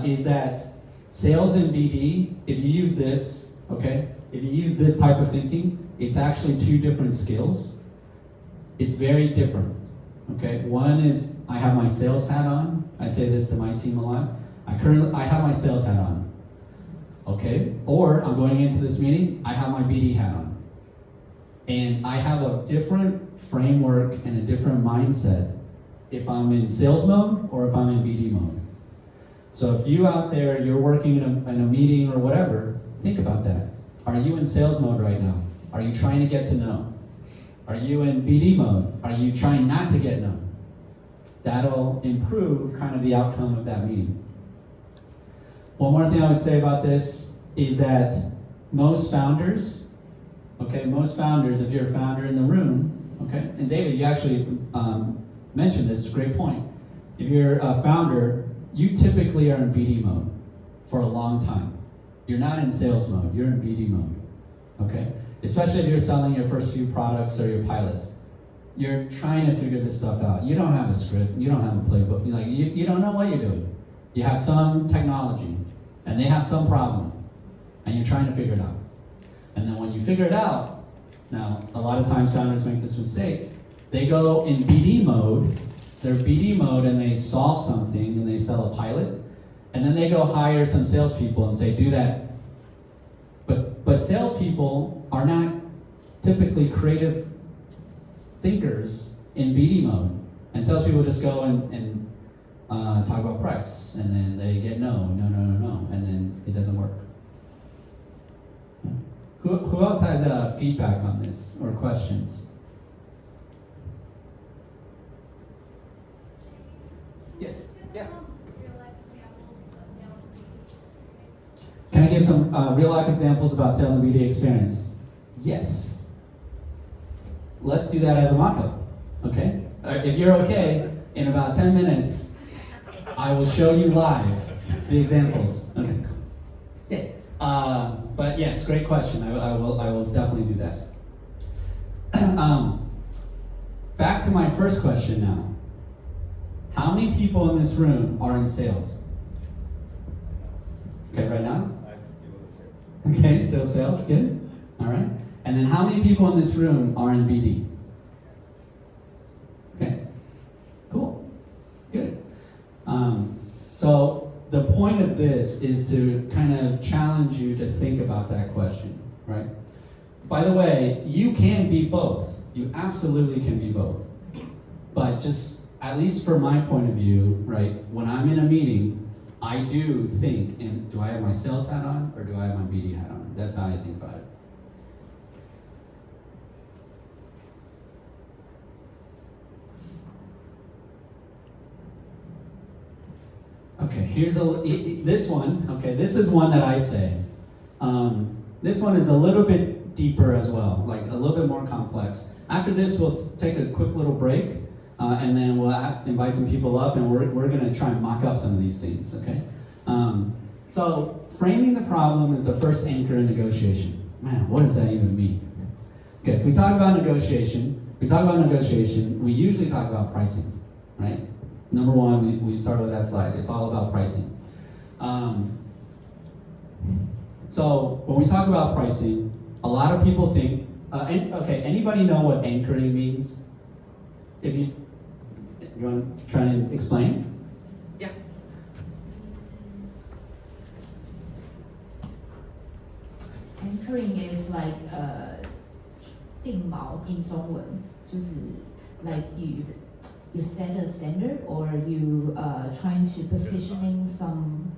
is that sales and BD, if you use this, okay, if you use this type of thinking, it's actually two different skills. It's very different, okay? One is, I have my sales hat on. I say this to my team a lot. I have my sales hat on, okay? Or I'm going into this meeting, I have my BD hat on. And I have a different framework and a different mindset if I'm in sales mode or if I'm in BD mode. So if you out there, you're working in a meeting or whatever, think about that. Are you in sales mode right now? Are you trying to get to know? Are you in BD mode? Are you trying not to get known? That'll improve kind of the outcome of that meeting. One more thing I would say about this is that most founders, if you're a founder in the room, okay, and David, you actually mentioned this, a great point. If you're a founder, you typically are in BD mode for a long time. You're not in sales mode, you're in BD mode, okay? Especially if you're selling your first few products or your pilots. You're trying to figure this stuff out. You don't have a script, you don't have a playbook. You don't know what you're doing. You have some technology, and they have some problem, and you're trying to figure it out. And then when you figure it out, now, a lot of times founders make this mistake. They go in BD mode, they're BD mode, and they solve something, and they sell a pilot, and then they go hire some salespeople and say, do that. But salespeople are not typically creative thinkers in BD mode. And salespeople just go and talk about price, and then they get no, and then it doesn't work. Who else has feedback on this or questions? Yes. Yeah. Can I give some real life examples about sales and BD experience? Yes. Let's do that as a mock-up, okay? If you're okay, in about 10 minutes, I will show you live the examples. Okay. Yeah. But yes, great question. I will definitely do that. Back to my first question now. How many people in this room are in sales? Okay, right now? I'm still the same. Okay, still sales, good. All right. And then how many people in this room are in BD? Okay, cool, good. So the point of this is to kind of challenge you to think about that question, right? By the way, you can be both. You absolutely can be both. But just, at least from my point of view, right, when I'm in a meeting, I do think, do I have my sales hat on or do I have my BD hat on? That's how I think about it. Okay, here's this one. Okay, this is one that I say. This one is a little bit deeper as well, like a little bit more complex. After this, we'll take a quick little break, and then we'll invite some people up, and we're going to try and mock up some of these things. Okay. So framing the problem is the first anchor in negotiation. Man, what does that even mean? Okay, if we talk about negotiation, we usually talk about pricing, right? Number one, we start with that slide. It's all about pricing. So when we talk about pricing, a lot of people think, okay, anybody know what anchoring means? If you want to try and explain? Yeah. Anchoring is like 定锚 in 中文，就是 like you set a standard or you trying to positioning some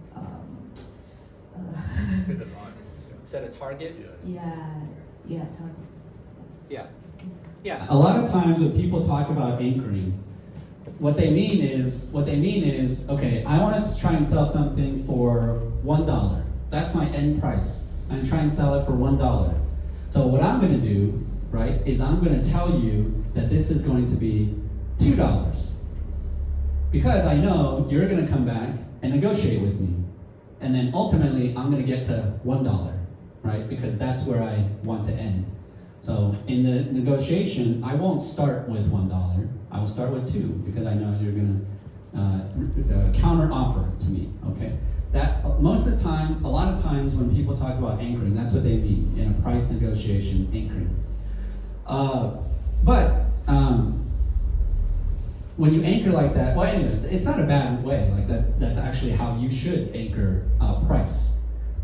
Set a target? yeah target. Yeah. A lot of times when people talk about anchoring, what they mean is, okay, I want to try and sell something for $1. That's my end price. I'm trying to sell it for $1. So what I'm going to do, right, is I'm going to tell you that this is going to be $2. Because I know you're going to come back and negotiate with me. And then ultimately, I'm going to get to $1, right? Because that's where I want to end. So in the negotiation, I won't start with $1. I will start with $2 because I know you're going to counter offer to me, okay? That most of the time, a lot of times when people talk about anchoring, that's what they mean in a price negotiation, anchoring. But when you anchor like that, well, anyways, it's not a bad way. Like that's actually how you should anchor price.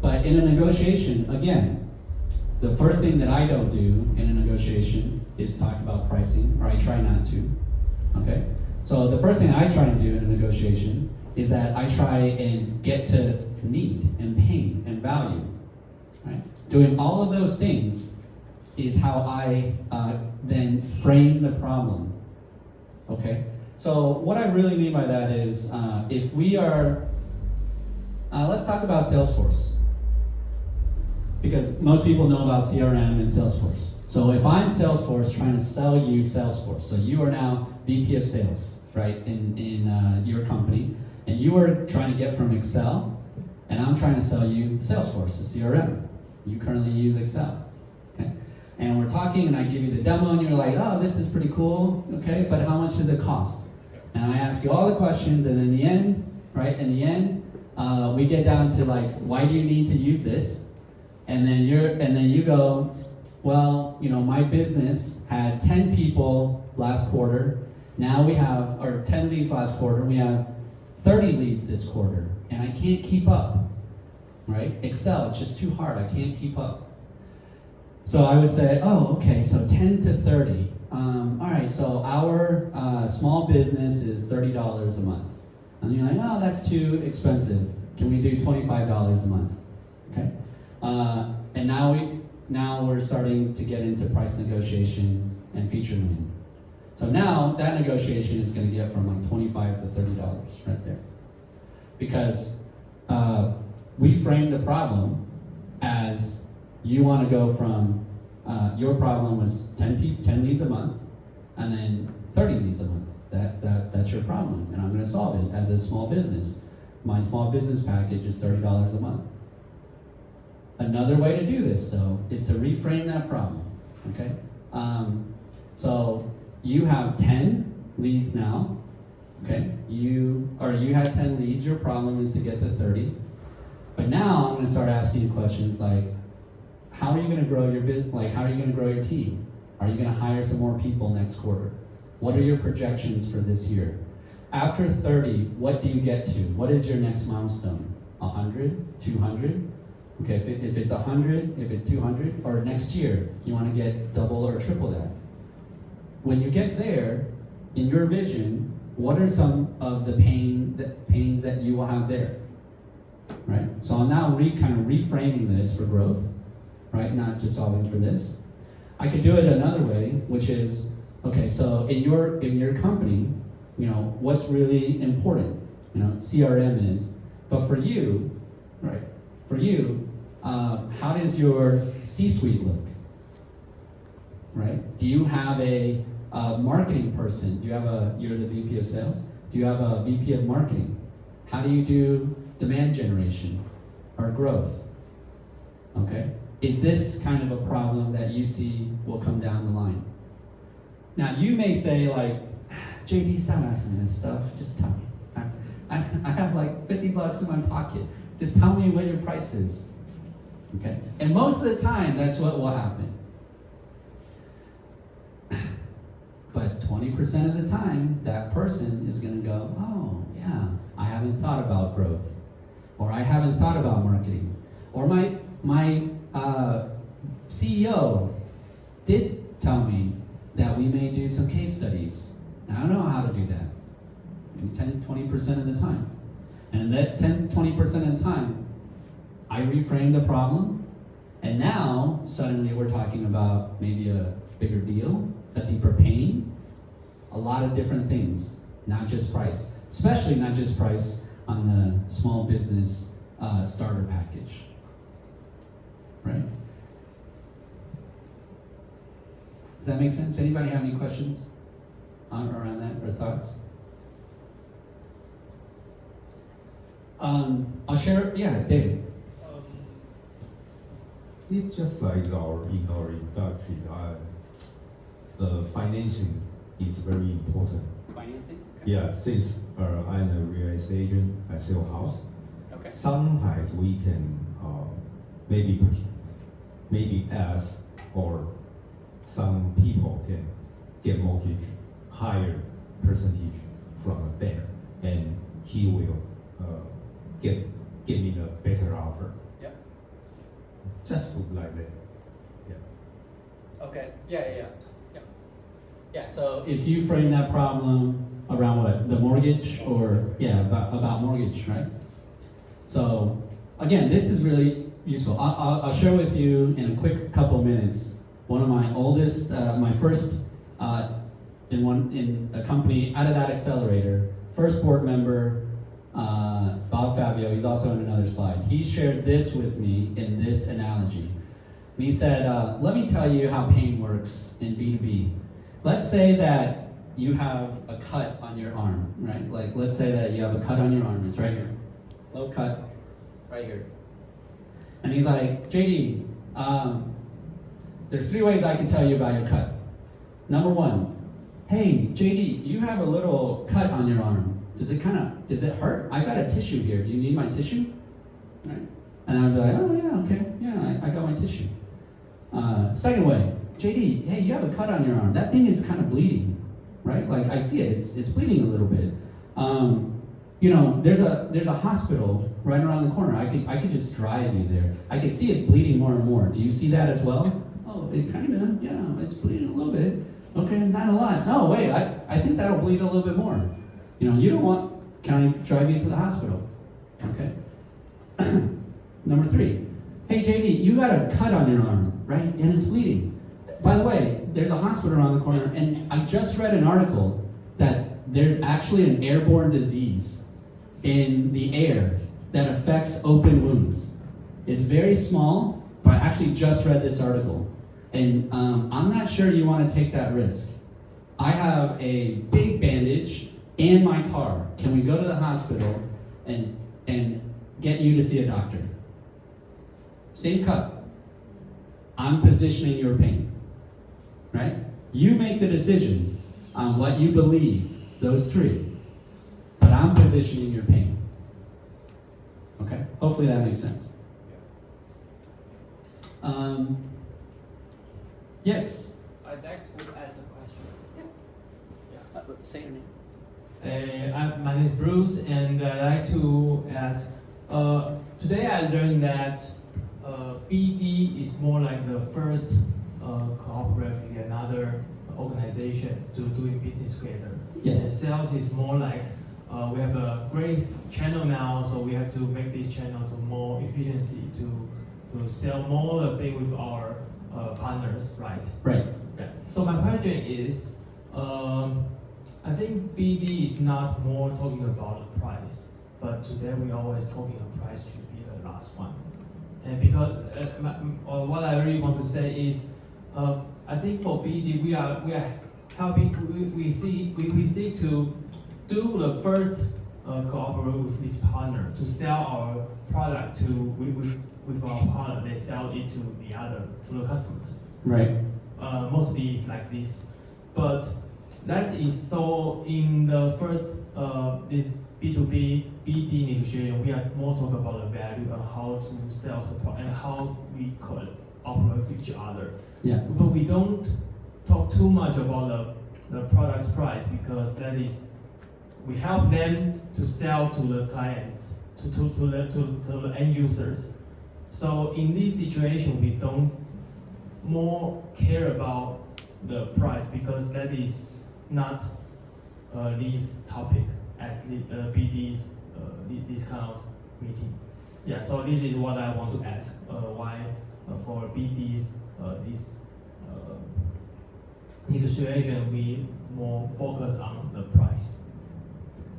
But in a negotiation, again, the first thing that I don't do in a negotiation is talk about pricing, or I try not to. Okay? So the first thing I try to do in a negotiation is that I try and get to need and pain and value. Right? Doing all of those things is how I then frame the problem. Okay? So what I really mean by that is if we are, let's talk about Salesforce. Because most people know about CRM and Salesforce. So if I'm Salesforce trying to sell you Salesforce, so you are now VP of Sales, right, in your company, and you are trying to get from Excel, and I'm trying to sell you Salesforce, a CRM. You currently use Excel, okay? And we're talking, and I give you the demo, and you're like, oh, this is pretty cool, okay, but how much does it cost? And I ask you all the questions, and in the end, right, we get down to like, why do you need to use this? And then you go, well, you know, my business had 10 people last quarter. Now we have, or 10 leads last quarter. We have 30 leads this quarter, and I can't keep up, right? Excel, it's just too hard. I can't keep up. So I would say, oh, okay, so 10 to 30. All right, so our small business is $30 a month. And you're like, oh, that's too expensive. Can we do $25 a month? Okay. And now we're starting to get into price negotiation and feature win. So now that negotiation is going to get from like $25 to $30 right there, because we framed the problem as you want to go from your problem was 10 leads a month, and then 30 leads a month. That's your problem, and I'm going to solve it as a small business. My small business package is $30 a month. Another way to do this, though, is to reframe that problem, okay? So you have 10 leads now, okay? You had 10 leads, your problem is to get to 30. But now I'm gonna start asking you questions like, how are you gonna grow your business? Like, how are you gonna grow your team? Are you gonna hire some more people next quarter? What are your projections for this year? After 30, what do you get to? What is your next milestone? 100, 200? Okay, if it's 100, if it's 200, or next year, you want to get double or triple that. When you get there, in your vision, what are some of the pains that you will have there, right? So I'm now kind of reframing this for growth, right? Not just solving for this. I could do it another way, which is, okay, so in your company, you know, what's really important? You know, CRM is, but for you, right? For you, how does your C-suite look, right? Do you have a marketing person? You're the VP of sales? Do you have a VP of marketing? How do you do demand generation or growth? Okay? Is this kind of a problem that you see will come down the line? Now, you may say like, JD, stop asking me this stuff. Just tell me. I have like $50 in my pocket. Just tell me what your price is, okay? And most of the time, that's what will happen. But 20% of the time, that person is gonna go, oh, yeah, I haven't thought about growth, or I haven't thought about marketing, or my CEO did tell me that we may do some case studies, and I don't know how to do that. Maybe 10, 20% of the time. And that 10, 20% of the time, I reframe the problem, and now suddenly we're talking about maybe a bigger deal, a deeper pain, a lot of different things, not just price, especially not just price on the small business starter package, right? Does that make sense? Anybody have any questions around that or thoughts? I'll share, yeah, David. It's just like in our industry, financing is very important. Financing? Okay. Yeah, since I'm a real estate agent, I sell a house. Okay. Sometimes we can maybe ask or some people can get mortgage higher percentage from a bank, and he will give me a better offer. Yeah. Just put like that. Yeah. Okay. Yeah. So if you frame that problem around what, the mortgage, or about mortgage, right? So again, this is really useful. I'll share with you in a quick couple minutes one of my oldest, my first in a company out of that accelerator, first board member, Bob Fabio. He's also in another slide. He shared this with me in this analogy. And he said, let me tell you how pain works in B2B. Let's say that you have a cut on your arm, right? Like, let's say that you have a cut on your arm. It's right here. Low cut, right here. And he's like, JD, there's 3 ways I can tell you about your cut. Number 1, hey, JD, you have a little cut on your arm. Does it hurt? I got a tissue here. Do you need my tissue? Right? And I'd be like, oh yeah, okay, yeah, I got my tissue. Second way, JD, hey, you have a cut on your arm. That thing is kind of bleeding, right? Like, I see it, it's bleeding a little bit. There's a hospital right around the corner. I could just drive you there. I could see it's bleeding more and more. Do you see that as well? Oh, it kind of, yeah, it's bleeding a little bit. Okay, not a lot. No, wait, I think that'll bleed a little bit more. You don't want, can I drive you to the hospital? Okay. Number 3, hey JD, you got a cut on your arm, right? And it's bleeding. By the way, there's a hospital around the corner, and I just read an article that there's actually an airborne disease in the air that affects open wounds. It's very small, but I actually just read this article. And I'm not sure you want to take that risk. I have a big bandage and my car. Can we go to the hospital and get you to see a doctor? Same cut. I'm positioning your pain, right? You make the decision on what you believe, those 3. But I'm positioning your pain. Okay? Hopefully that makes sense. Yes? I'd like to ask a question. Say your name. My name is Bruce, and I'd like to ask, today I learned that BD is more like the first cooperate with another organization to doing business together. Yes. And sales is more like we have a great channel now, so we have to make this channel to more efficiency to sell more thing with our partners, right? Right. Yeah. So my question is, I think BD is not more talking about the price, but today we always talking the price should be the last one. And because what I really want to say is, I think for BD we are helping. We seek to do the first cooperate with this partner to sell our product with our partner. They sell it to the customers. Right. Mostly it's like this, but that is so in the first this B2B BD negotiation, we are more talk about the value and how to sell support and how we could operate with each other. Yeah. But we don't talk too much about the product's price, because that is we help them to sell to the clients, to the end users. So in this situation, we don't more care about the price, because that is not this topic at the BD's this kind of meeting. Yeah, so this is what I want to ask. Why for BD's this negotiation we more focus on the price?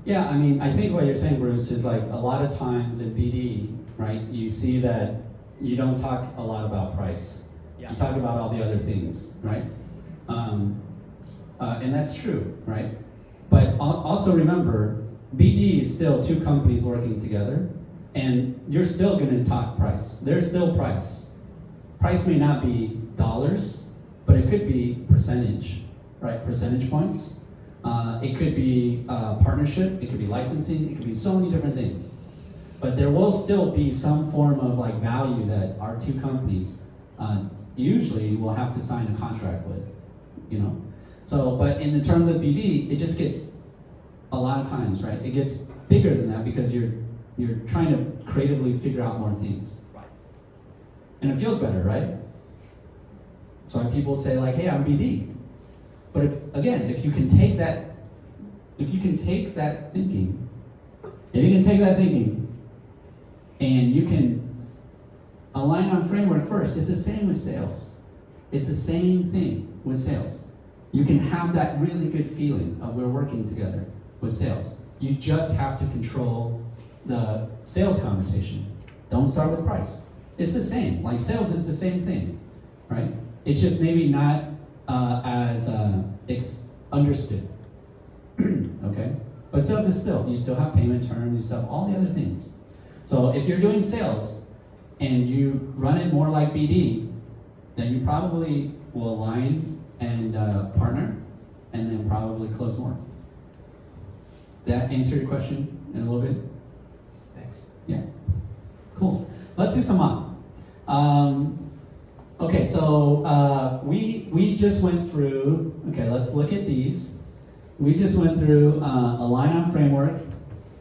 Yeah, I mean, I think what you're saying, Bruce, is like a lot of times in BD, right, you see that you don't talk a lot about price. Yeah. You talk about all the other things, right? And that's true, right? But also remember, BD is still 2 companies working together, and you're still going to talk price. There's still price. Price may not be dollars, but it could be percentage, right? Percentage points. It could be partnership. It could be licensing. It could be so many different things. But there will still be some form of like value that our 2 companies usually will have to sign a contract with, you know. So, but in the terms of BD, it just gets a lot of times, right? It gets bigger than that because you're trying to creatively figure out more things. Right. And it feels better, right? So when people say like, hey, I'm BD. But if you can take that thinking, and you can align on framework first, it's the same with sales. It's the same thing with sales. You can have that really good feeling of we're working together with sales. You just have to control the sales conversation. Don't start with price. It's the same, like sales is the same thing, right? It's just maybe not as understood, okay? But sales is you still have payment terms, you still have all the other things. So if you're doing sales and you run it more like BD, then you probably will align and partner and then probably close more. That answer your question in a little bit? Thanks. Yeah. Cool. Let's do some math. Okay, so we just went through, okay, let's look at these. We just went through align on framework,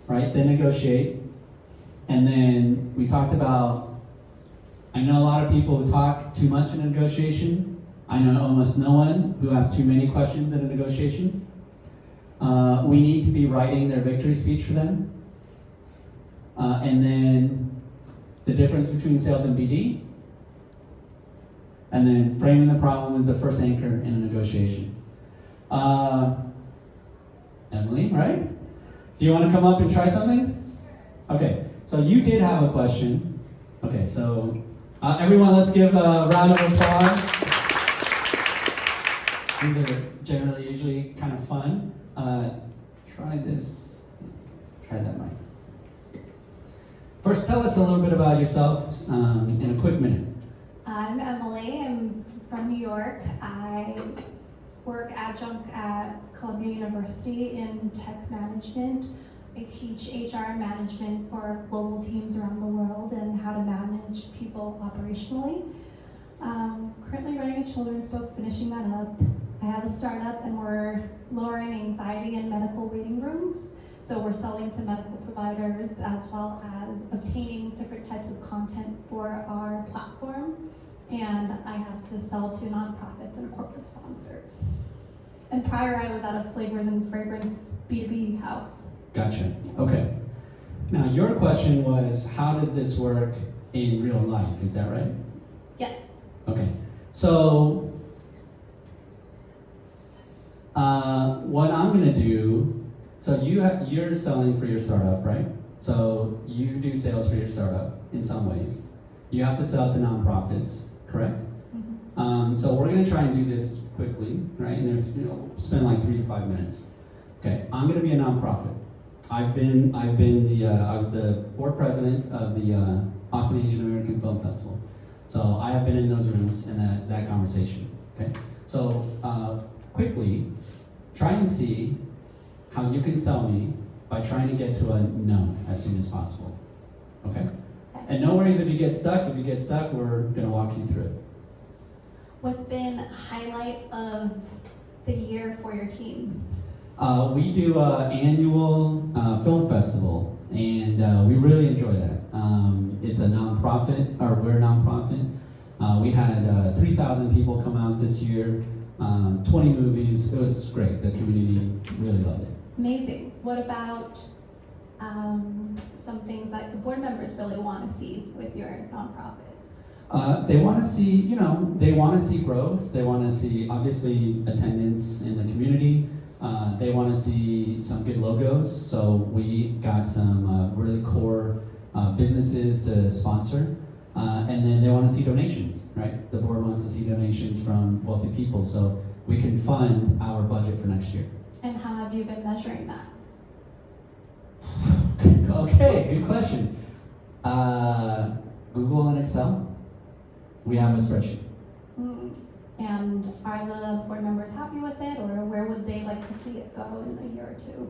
right, then negotiate. And then we talked about, I know a lot of people who talk too much in a negotiation. I know almost no one who asks too many questions in a negotiation. We need to be writing their victory speech for them. And then the difference between sales and BD. And then framing the problem is the first anchor in a negotiation. Emily, right? Do you want to come up and try something? Okay, so you did have a question. Okay, so everyone, let's give a round of applause. These are generally usually kind of fun. Try that mic. First, tell us a little bit about yourself in a quick minute. I'm Emily. I'm from New York. I work adjunct at Columbia University in tech management. I teach HR and management for global teams around the world and how to manage people operationally. Currently writing a children's book, finishing that up. I have a startup and we're lowering anxiety in medical waiting rooms. So we're selling to medical providers as well as obtaining different types of content for our platform. And I have to sell to nonprofits and corporate sponsors. And prior, I was at a flavors and fragrance B2B house. Gotcha. Okay. Now, your question was, how does this work in real life? Is that right? Yes. Okay. So, what I'm going to do, so you're selling for your startup, right? So you do sales for your startup in some ways. You have to sell to nonprofits, correct? Mm-hmm. So we're going to try and do this quickly, right? And if spend like 3 to 5 minutes. Okay, I'm going to be a nonprofit. I was the board president of the Austin Asian American Film Festival. So I have been in those rooms and that conversation. Okay, so quickly, try and see how you can sell me by trying to get to a no as soon as possible. Okay? And no worries if you get stuck. If you get stuck, we're going to walk you through it. What's been highlight of the year for your team? We do an annual film festival, and we really enjoy that. It's a nonprofit, or we're a nonprofit. We had 3,000 people come out this year, 20 movies. It was great. The community really loved it. Amazing. What about some things that the board members really want to see with your nonprofit? They want to see, they want to see growth. They want to see, obviously, attendance in the community. They want to see some good logos. So we got some really core businesses to sponsor. And then they want to see donations, right? The board wants to see donations from wealthy people so we can fund our budget for next year. And how have you been measuring that? Okay, good question. Google and Excel. We have a spreadsheet. And are the board members happy with it, or where would they like to see it go in a year or two?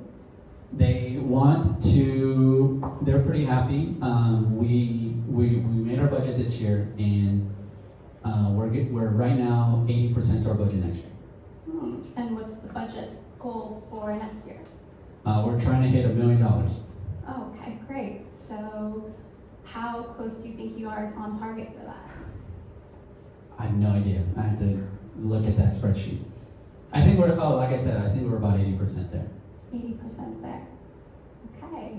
They want to, they're pretty happy. We made our budget this year, and we're right now 80% our budget next year. And what's the budget goal for next year? We're trying to hit $1 million. Oh, okay, great. So how close do you think you are on target for that? I have no idea. I have to look at that spreadsheet. I think we're, like I said, I think we're about 80% there. 80% there. Okay.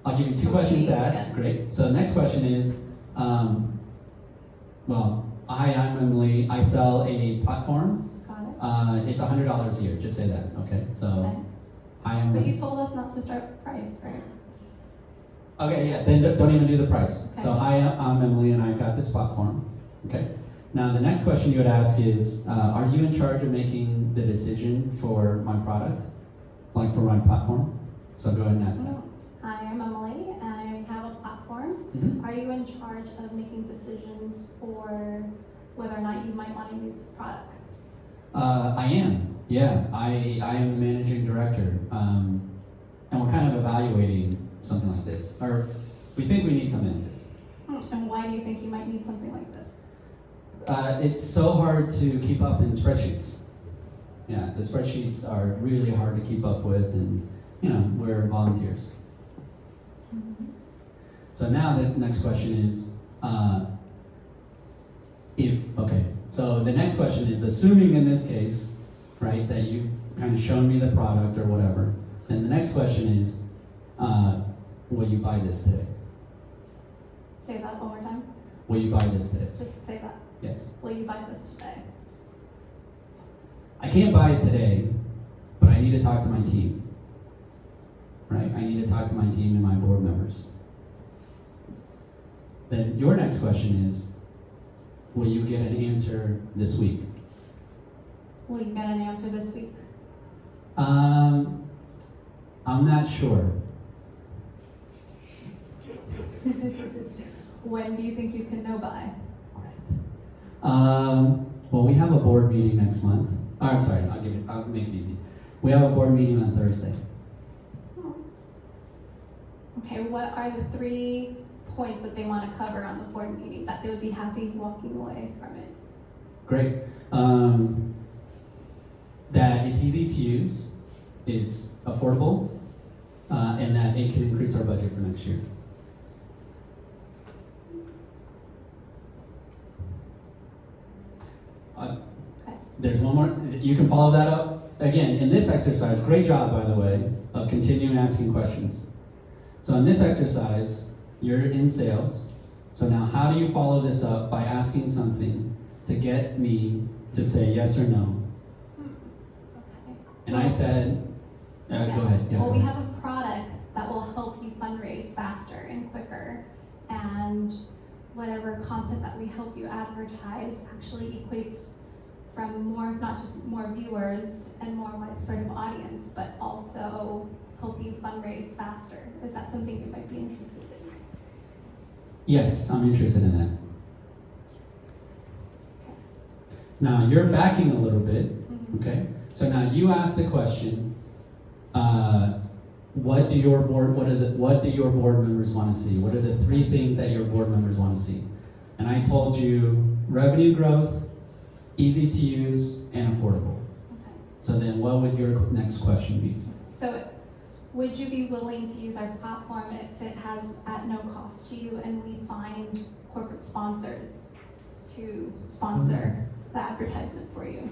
I'll give you 2 questions to ask. Yes. Great. So the next question is, hi, I'm Emily. I sell a platform. Got it. It's $100 a year. Just say that. Okay. So, Okay. hi, I'm. But you told us not to start with price, right? Okay, yeah. Then don't even do the price. Okay. So hi, I'm Emily, and I've got this platform. Okay. Now the next question you would ask is, are you in charge of making the decision for my product, like for my platform? So go ahead and ask that. Hi, I'm Emily, and I have a platform. Mhm. Are you in charge of making decisions for whether or not you might want to use this product? I am. Yeah, I am the managing director, and we're kind of evaluating something like this, or we think we need something like this. And why do you think you might need something like this? It's so hard to keep up in spreadsheets. Yeah, the spreadsheets are really hard to keep up with, and we're volunteers. So now the next question is, so the next question is, assuming in this case, right, that you've kind of shown me the product or whatever, then the next question is, will you buy this today? Say that one more time. Will you buy this today? Just say that. Yes. Will you buy this today? I can't buy it today, but I need to talk to my team. Right? I need to talk to my team and my board members. Then your next question is, will you get an answer this week? Will you get an answer this week? I'm not sure. When do you think you can know by? Well, we have a board meeting next month. Oh, I'm sorry, I'll make it easy. We have a board meeting on Thursday. Okay, what are the 3 points that they want to cover on the board meeting that they would be happy walking away from it? Great. That it's easy to use, it's affordable, and that it can increase our budget for next year. There's one more, you can follow that up. Again, in this exercise, great job, by the way, of continuing asking questions. So in this exercise, you're in sales. So now how do you follow this up by asking something to get me to say yes or no? Okay. And I said, Yes. go ahead. Yeah, Well, go we ahead. have a product that will help you fundraise faster and quicker, and whatever content that we help you advertise actually equates from more, not just more viewers and more widespread of audience, but also help you fundraise faster. Is that something you might be interested in? Yes, I'm interested in that. Now you're backing a little bit, okay? So now you ask the question, what do your board members want to see? What are the 3 things that your board members want to see? And I told you revenue growth, easy to use, and affordable. Okay. So then what would your next question be? So would you be willing to use our platform if it has at no cost to you and we find corporate sponsors to sponsor the advertisement for you?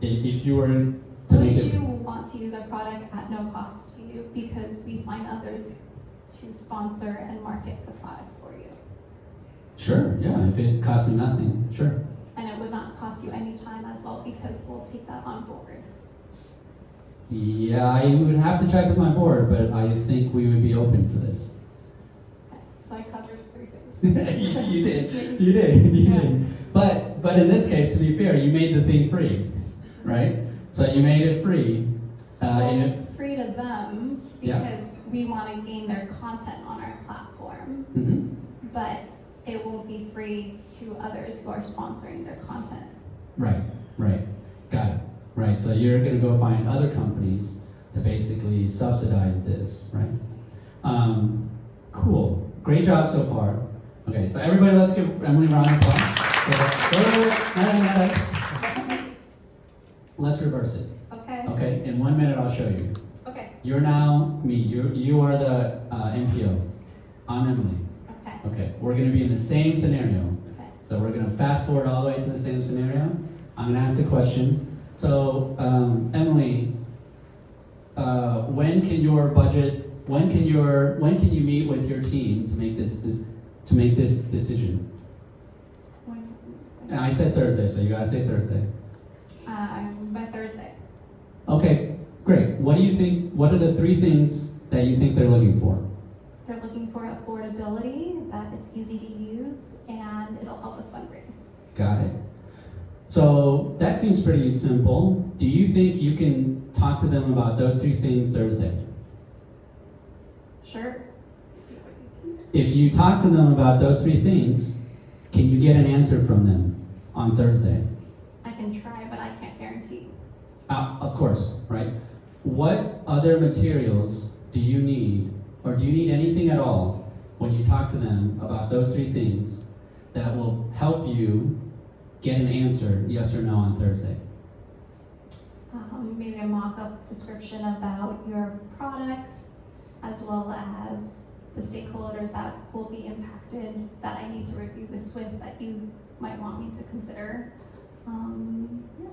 If you were to Would make it, you want to use our product at no cost to you because we find others to sponsor and market the product for you? sure, yeah, if it cost me nothing, sure. And it would not cost you any time as well because we'll take that on board. Yeah, I would have to check with my board, but I think we would be open for this. Okay, so I covered 3 things. you did. Just making You sure. did. You Yeah. did. But in this case, to be fair, you made the thing free, right? So you made it free. And Well, free to them Yeah. because we want to gain their content on our platform, but it won't be free to others who are sponsoring their content. Right. Got it. Right. So you're going to go find other companies to basically subsidize this, right? Cool. Great job so far. Okay, so everybody, let's give Emily a round of applause. Let's reverse it. Okay. Okay, in 1 minute I'll show you. Okay. You're now me. You are the MPO. I'm Emily. Okay. Okay, we're going to be in the same scenario. Okay. So we're going to fast forward all the way to the same scenario. I'm going to ask the question. So Emily, when can you meet with your team to make this decision? And I said Thursday, so you gotta say Thursday. By Thursday. Okay, great. What do you think? What are the 3 things that you think they're looking for? They're looking for affordability, that it's easy to use, and it'll help us fundraise. Got it. So that seems pretty simple. Do you think you can talk to them about those 3 things Thursday? Sure. If you talk to them about those 3 things, can you get an answer from them on Thursday? I can try, but I can't guarantee. Of course, right? What other materials do you need, or do you need anything at all when you talk to them about those 3 things that will help you get an answer, yes or no, on Thursday? Maybe a mock-up description about your product, as well as the stakeholders that will be impacted that I need to review this with that you might want me to consider. Yeah.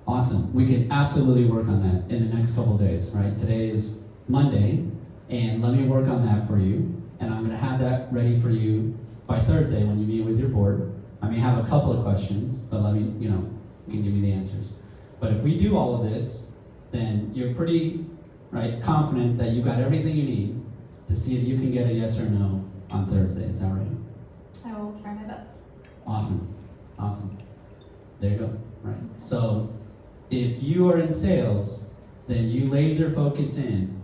Awesome. We can absolutely work on that in the next couple days, right? Today is Monday, and let me work on that for you. And I'm gonna have that ready for you by Thursday when you meet with your board. I may have a couple of questions, but let me, you can give me the answers. But if we do all of this, then you're pretty, right, confident that you've got everything you need to see if you can get a yes or no on Thursday. Is that right? I will try my best. Awesome. Awesome. There you go. Right. So if you are in sales, then you laser focus in.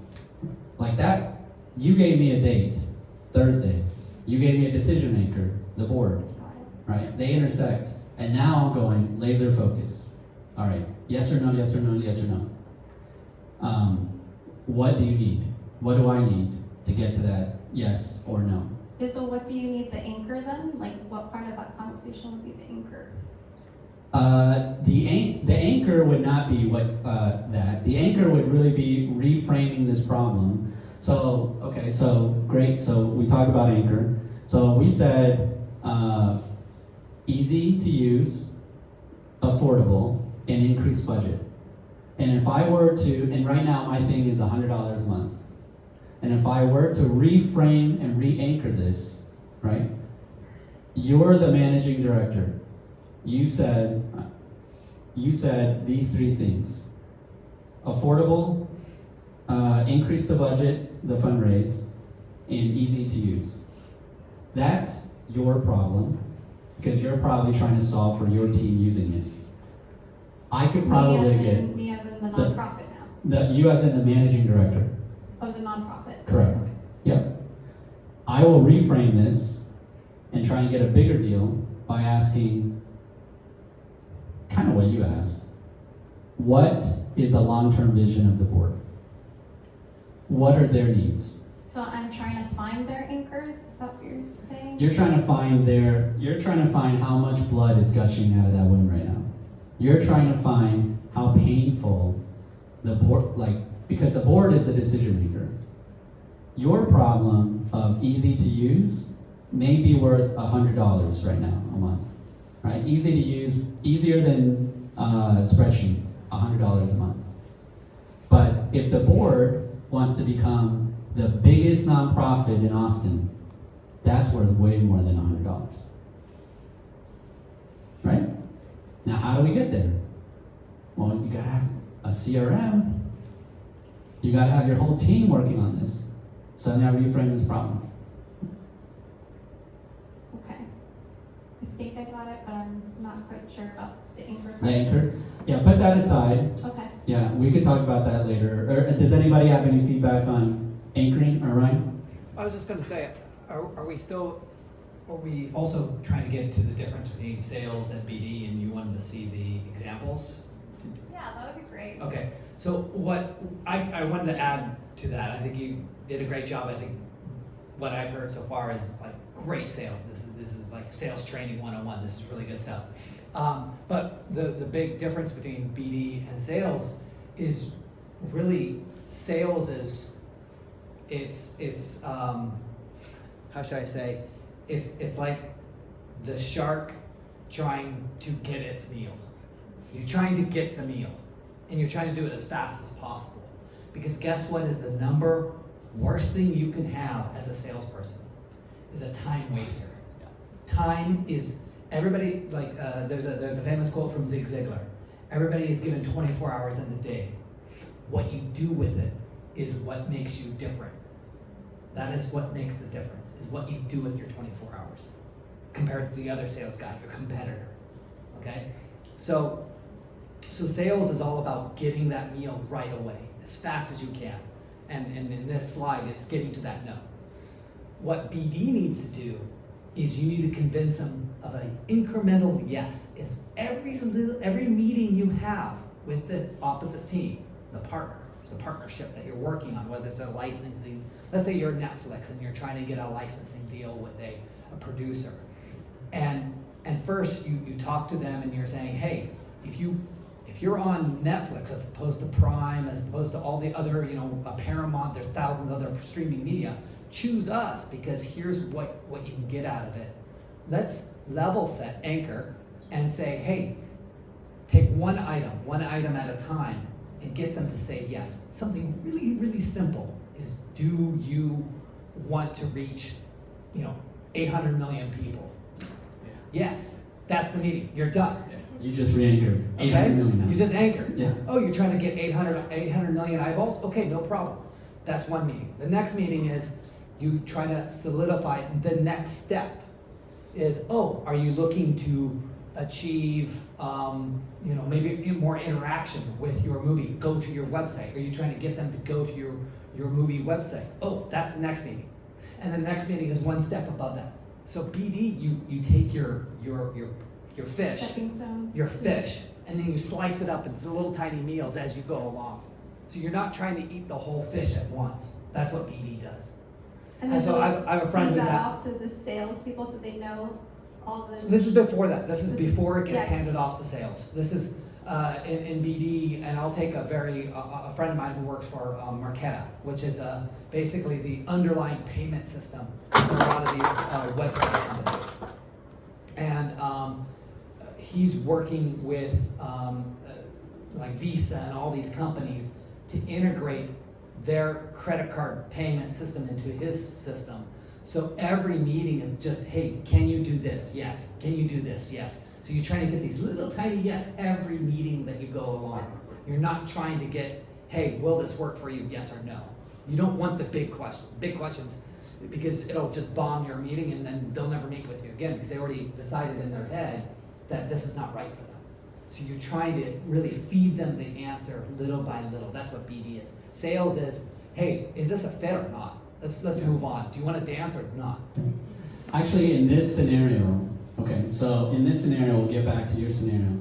Like that, you gave me a date, Thursday. You gave me a decision maker, the board. Right? They intersect. And now I'm going laser focus. All right. Yes or no, yes or no, yes or no. What do you need? What do I need to get to that yes or no? Is the what do you need the anchor then? Like what part of that conversation would be the anchor? The anchor would not be what that. The anchor would really be reframing this problem. So, okay, so great. So we talked about anchor. So we said easy to use, affordable, and increased budget. And if I were to, and right now my thing is $100 a month. And if I were to reframe and re-anchor this, right? You're the managing director. You said these 3 things. Affordable, increase the budget, the fundraise, and easy to use. That's your problem, because you're probably trying to solve for your team using it. I could probably get Me as in the nonprofit now. you as in the managing director. Of the nonprofit. Correct. Okay. Yep. I will reframe this and try and get a bigger deal by asking kind of what you asked. What is the long-term vision of the board? What are their needs? So I'm trying to find their anchors. Is that what you're saying? You're trying to find how much blood is gushing out of that wound right now. You're trying to find how painful the board, because the board is the decision maker. Your problem of easy to use may be worth $100 right now a month, right? Easy to use, easier than spreadsheet, $100 a month. But if the board wants to become the biggest nonprofit in Austin, that's worth way more than $100. Right? Now, how do we get there? Well, you gotta have a CRM. You gotta have your whole team working on this. So now reframe this problem. Okay. I think I got it, but I'm not quite sure about the anchor. The anchor? Yeah, put that aside. Okay. Yeah, we could talk about that later. Or does anybody have any feedback on anchoring, or Ryan? I was just going to say, are we also trying to get to the difference between sales and BD, and you wanted to see the examples Yeah, that would be great. Okay, so what I wanted to add to that, I think you did a great job. I think what I've heard so far is like great sales. This is like sales training 101. This is really good stuff. But the big difference between BD and sales is really sales is it's how should I say, it's like the shark trying to get its meal. You're trying to get the meal, and you're trying to do it as fast as possible. Because guess what is the number worst thing you can have as a salesperson is a time waster. Time is, everybody, like there's a famous quote from Zig Ziglar. Everybody is given 24 hours in the day. What you do with it is what makes you different. That is what makes the difference, is what you do with your 24 hours compared to the other sales guy, your competitor, okay? So sales is all about getting that meal right away, as fast as you can. And in this slide, it's getting to that no. What BD needs to do is you need to convince them of an incremental yes. Is every meeting you have with the opposite team, the partnership that you're working on, whether it's a licensing, let's say you're Netflix and you're trying to get a licensing deal with a producer. And first you talk to them and you're saying, hey, if you're on Netflix as opposed to Prime, as opposed to all the other, a Paramount, there's thousands of other streaming media, choose us because here's what you can get out of it. Let's level set, anchor, and say, hey, take one item at a time, and get them to say yes. Something really, really simple is, do you want to reach, 800 million people? Yes, that's the meeting, you're done. You just re-anchored 800 million now. You just anchored. Yeah. Oh, you're trying to get 800 million eyeballs? Okay, no problem. That's one meeting. The next meeting is you try to solidify the next step is, oh, are you looking to achieve, maybe more interaction with your movie? Go to your website. Are you trying to get them to go to your movie website? Oh, that's the next meeting. And the next meeting is one step above that. So BD, you take your fish, Stepping stones. your fish, and then you slice it up into little tiny meals as you go along. So you're not trying to eat the whole fish at once. That's what BD does. And so I have a friend who's that off to the salespeople so they know all the. This is before that. This is before it gets Yeah. handed off to sales. This is in BD, and I'll take a friend of mine who works for Marqeta, which is basically the underlying payment system for a lot of these website companies. And he's working with like Visa and all these companies to integrate their credit card payment system into his system. So every meeting is just, hey, can you do this? Yes. Can you do this? Yes. So you're trying to get these little tiny yes every meeting that you go along. You're not trying to get, hey, will this work for you? Yes or no. You don't want the big questions, because it'll just bomb your meeting and then they'll never meet with you again because they already decided in their head that this is not right for them. So you're trying to really feed them the answer little by little. That's what BD is. Sales is, hey, is this a fit or not? Let's move on. Do you want to dance or not? Actually, in this scenario, okay, so in this scenario, we'll get back to your scenario.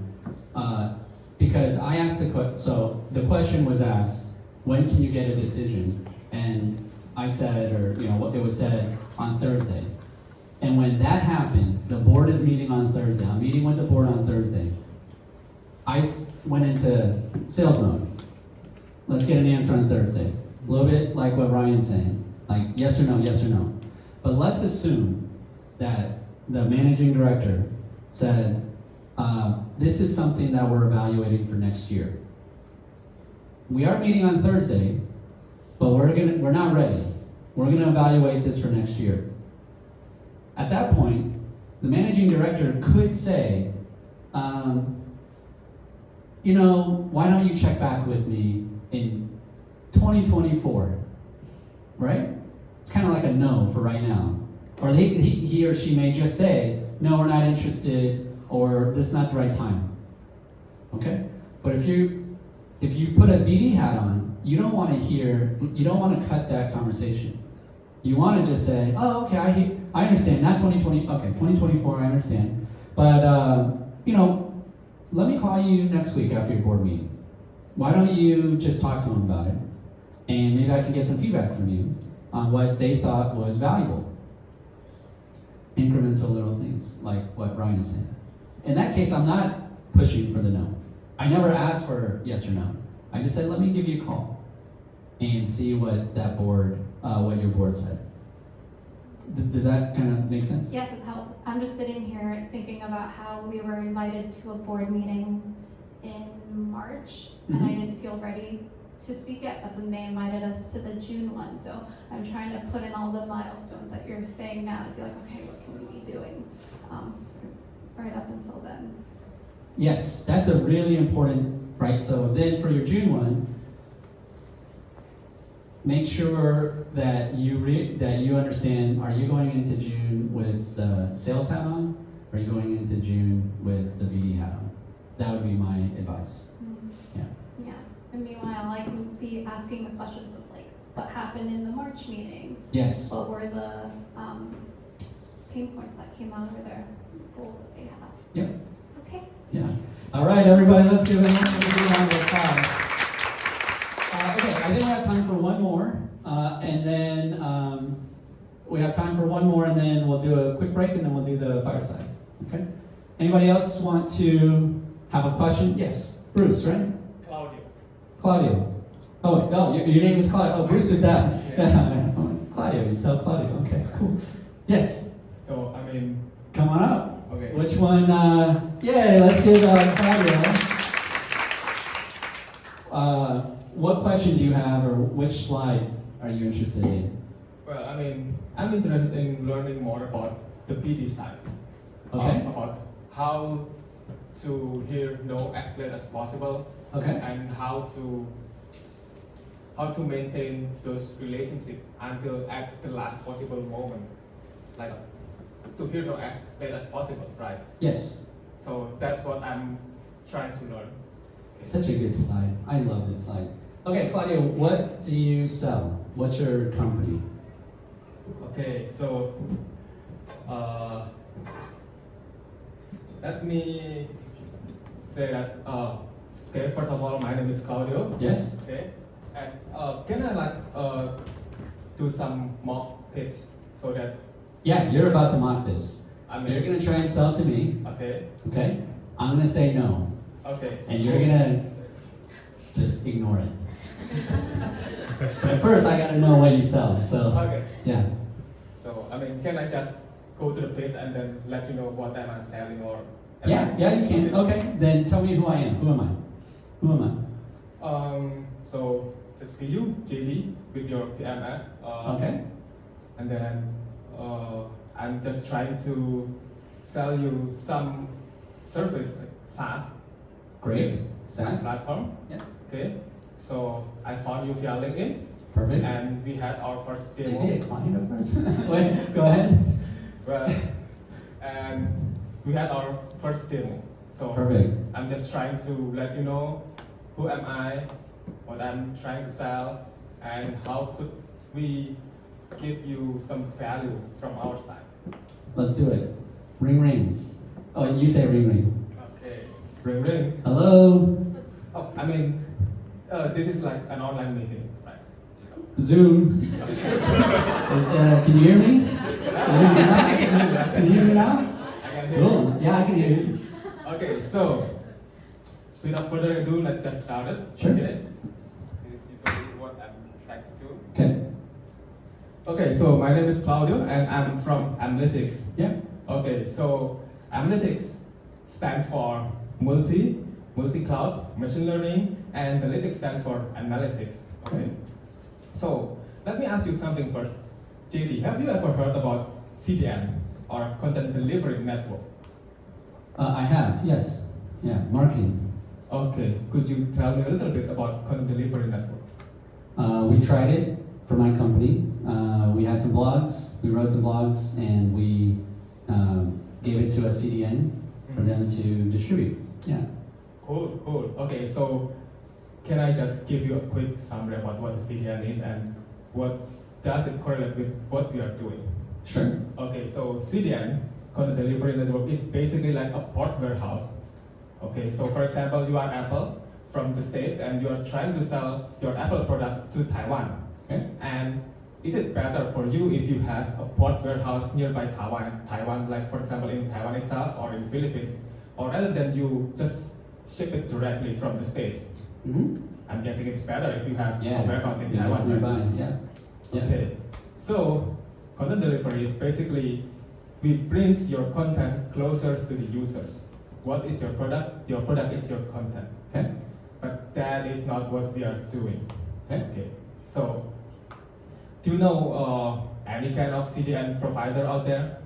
Because I asked so the question was asked, when can you get a decision? And I said, or what it was said on Thursday. And when that happened, the board is meeting on Thursday. I'm meeting with the board on Thursday. I went into sales mode. Let's get an answer on Thursday. A little bit like what Ryan's saying, like yes or no, yes or no. But let's assume that the managing director said, this is something that we're evaluating for next year. We are meeting on Thursday, but we're not ready. We're gonna evaluate this for next year. At that point, the managing director could say, why don't you check back with me in 2024, right? It's kind of like a no for right now. Or he or she may just say, no, we're not interested, or this is not the right time, okay? But if you put a BD hat on, you don't want to cut that conversation. You want to just say, oh, okay, I understand, not 2020, okay, 2024, I understand. But, let me call you next week after your board meeting. Why don't you just talk to them about it? And maybe I can get some feedback from you on what they thought was valuable. Incremental little things, like what Ryan is saying. In that case, I'm not pushing for the no. I never asked for yes or no. I just said, let me give you a call and see what that board, what your board said. Does that kind of make sense? Yes, it helped. I'm just sitting here thinking about how we were invited to a board meeting in March, and I didn't feel ready to speak yet, but then they invited us to the June one. So I'm trying to put in all the milestones that you're saying now to be like, okay, what can we be doing right up until then? Yes, that's a really important, right? So then for your June one, make sure that you understand, are you going into June with the sales hat on? Or are you going into June with the BD hat on? That would be my advice. Yeah. Yeah, and meanwhile, I can be asking the questions of like, what happened in the March meeting? Yes. What were the pain points that came out of their goals that they have? Yep. Okay. Yeah. All right, everybody, let's give them a round of applause. Okay, I think we have time for one more, and then we have time for one more, and then we'll do a quick break, and then we'll do the fireside. Okay. Anybody else want to have a question? Yes, Bruce, right? Claudio. Claudio. Oh, wait, oh, your name is Claudio. Oh, Bruce is that. Claudio, you sell Claudio. Okay, cool. Yes. So, I mean, Come on up. okay. Which one? Yay, let's give Claudio. What question do you have, or which slide are you interested in? Well, I mean, I'm interested in learning more about the BD side. Okay. About how to hear no as late as possible. Okay. And how to maintain those relationships until at the last possible moment. Like to hear no as late as possible, right? Yes. So that's what I'm trying to learn. Such a good slide. I love this slide. Okay, Claudio, what do you sell? What's your company? Okay, so let me say that. Okay, first of all, my name is Claudio. Yes. Okay, and can I do some mock pitch so that Yeah, you're about to mock this. I mean, You're gonna try and sell to me. Okay. Okay. I'm gonna say no, Okay. and you're gonna just ignore it. But first, I gotta know what you sell. So. Okay. Yeah. So I mean, can I just go to the page and then let you know what am I selling or? Yeah, you can. Okay, then tell me who I am. Who am I? Who am I? So just be you, JD, with your PMF. Okay. And then I'm just trying to sell you some service like SaaS. Great. SaaS. Platform. Yes. Okay. So I found you via LinkedIn. Perfect. And we had our first demo. Is he a client of ours? Wait, go ahead. Well, and we had our first demo. So Perfect. I'm just trying to let you know who am I, what I'm trying to sell, and how could we give you some value from our side. Let's do it. Ring ring. Oh, you say ring ring. Okay. Ring ring. Hello. Oh, I mean, this is like an online meeting, right? Zoom. Can you hear me? Can you hear me now? I can hear you. Cool. Yeah, I can hear you. Okay, so without further ado, let's just start it. Sure. Okay. This is usually what I'm trying to do. Okay. Okay, so my name is Claudio and I'm from Analytics. Yeah. Okay, so Analytics stands for multi-cloud, machine learning, and Analytics stands for analytics. Okay. So let me ask you something first. JD, have you ever heard about CDN or Content Delivery Network? I have. Yes. Yeah. Marketing. Okay, could you tell me a little bit about Content Delivery Network? We tried it for my company. We had some blogs. We wrote some blogs, and we gave it to a CDN for them to distribute. Yeah. Cool, cool. Okay, so can I just give you a quick summary about what a CDN is and what does it correlate with what we are doing? Sure. Okay, so CDN, Content Delivery Network, is basically like a port warehouse Okay, so for example, you are Apple from the States and you are trying to sell your Apple product to Taiwan. Okay? And is it better for you if you have a port warehouse nearby Taiwan, like for example in Taiwan itself or in Philippines, or rather than you just ship it directly from the States? Mm-hmm. I'm guessing it's better if you have Yeah. a warehouse in Yeah, it's Taiwan. nearby. Right? Yeah. Yeah. Okay, so content delivery is basically we brings your content closer to the users. What is your product? Your product is your content. Okay. But that is not what we are doing. Okay. So, do you know any kind of CDN provider out there?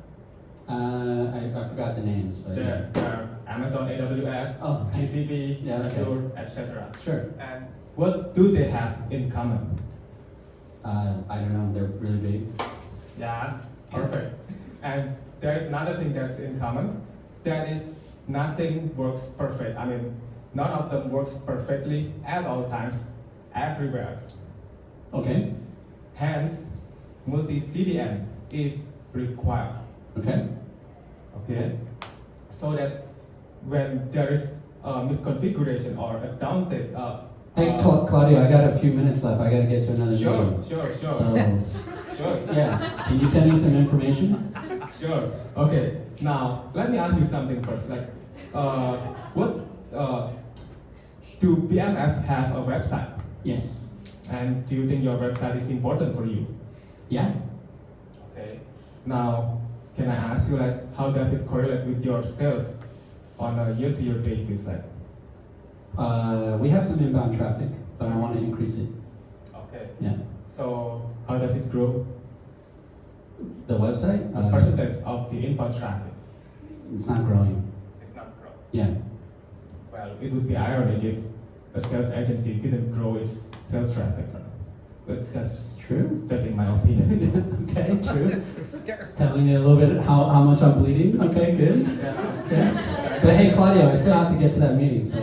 I forgot the names, but There are Amazon AWS, Oh, okay. GCP, Yeah, okay. Azure, etc. Sure. And what do they have in common? I don't know. They're really big. Yeah, perfect. And there is another thing that's in common. That is, nothing works perfect. I mean, none of them works perfectly at all times, everywhere. Okay. Hence, multi-CDN is required. Okay. Okay. So that when there is a misconfiguration or a downtake, Hey, Claudio, I got a few minutes left. I got to get to another sure, meeting. sure. So, Sure. yeah. Can you send me some information? Sure. Okay. Now, let me ask you something first. Like, do PMf have a website? Yes. And do you think your website is important for you? Yeah. Okay. Now, can I ask you, like, how does it correlate with your sales on a year-to-year basis? Like, We have some inbound traffic, but I want to increase it. okay. Yeah. So, how does it grow? The website? The percentage of the inbound traffic. It's not growing. It's not growing. Yeah. Well, it would be ironic if a sales agency didn't grow its sales traffic. That's just True. just in my opinion. Okay, true. Telling me a little bit how much I'm bleeding. Okay, good. Yeah. Okay. But hey, Claudio, I still have to get to that meeting. So.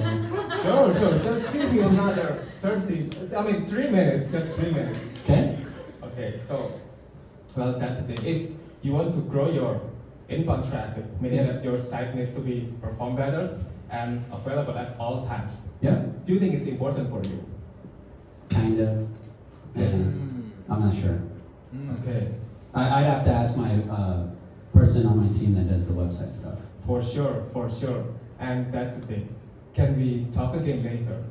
Sure. Just give me another 3 minutes, just 3 minutes. Okay. Okay, so, well, that's the thing. If you want to grow your inbound traffic, meaning Yes. that your site needs to be perform better and available at all times. Yeah. Do you think it's important for you? Kind of. Yeah. I'm not sure. Okay, I'd have to ask my person on my team that does the website stuff. for sure. And that's the thing. Can we talk again later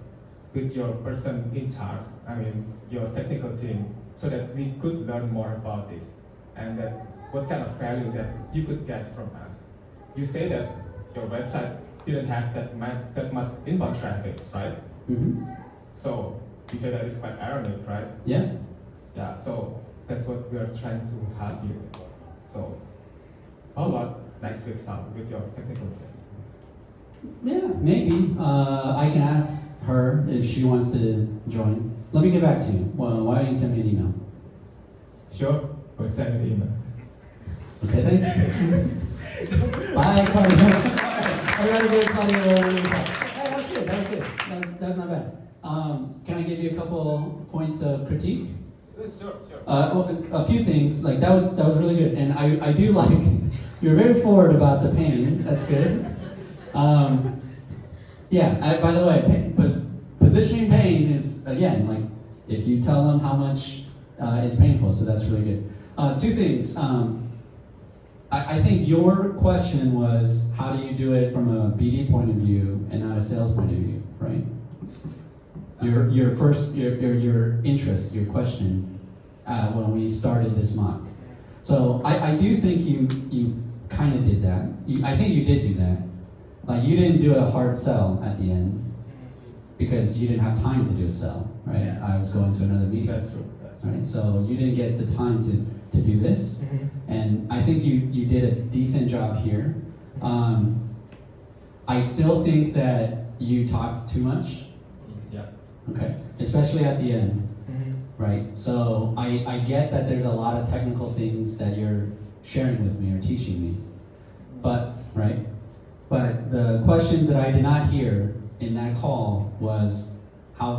with your person in charge, I mean, your technical team, so that we could learn more about this and that what kind of value that you could get from us? You say that your website didn't have that much inbound traffic, right? Mm-hmm. So you say that it's quite ironic, right? Yeah. Yeah, so that's what we are trying to help you. So how about next week's talk with your technical team? Yeah, maybe. I can ask her if she wants to join. Let me get back to you. Well, why don't you send me an email? Sure, we'll send you the email. Okay, thanks. Bye, Claudio. I gotta go, Claudio. Hey, that was good. That was not bad. Can I give you a couple points of critique? Sure. Well, a few things. Like that was really good, and I do like you're very forward about the pain. That's good. By the way, positioning pain is again like if you tell them how much it's painful, so that's really good. Two things. I think your question was how do you do it from a BD point of view and not a sales point of view, right? Your interest, your question when we started this mock. So I do think you kind of did that. I think you did do that. Like you didn't do a hard sell at the end because you didn't have time to do a sell, right? Yes. I was going to another meeting. That's true. Right, so you didn't get the time to do this, Mm-hmm. and I think you did a decent job here. I still think that you talked too much. Yeah. Okay, especially at the end, Mm-hmm. right? So I get that there's a lot of technical things that you're sharing with me or teaching me, but the questions that I did not hear in that call was how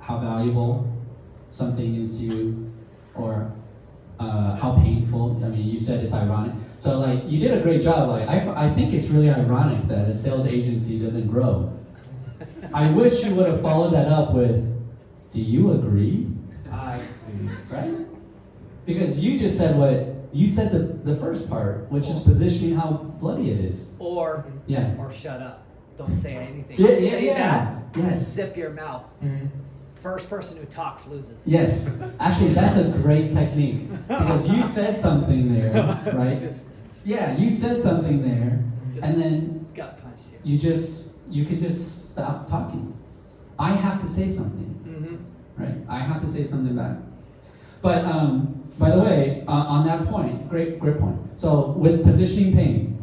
valuable something is to you, or how painful. I mean, you said it's ironic. So like, you did a great job. Like, I think it's really ironic that a sales agency doesn't grow. I wish you would have followed that up with, do you agree? I see. Right? Because you just said you said the first part, which is positioning how bloody it is. Or Yeah. or shut up. Don't say anything. Yeah, Say yeah, that, yes. zip your mouth. Mm. First person who talks loses. Yes, actually, that's a great technique because you said something there, right? Just Yeah, you said something there, and then gut punched you. you could just stop talking. I have to say something, Mm-hmm. right? I have to say something back. But by the way, on that point, great point. So with positioning pain,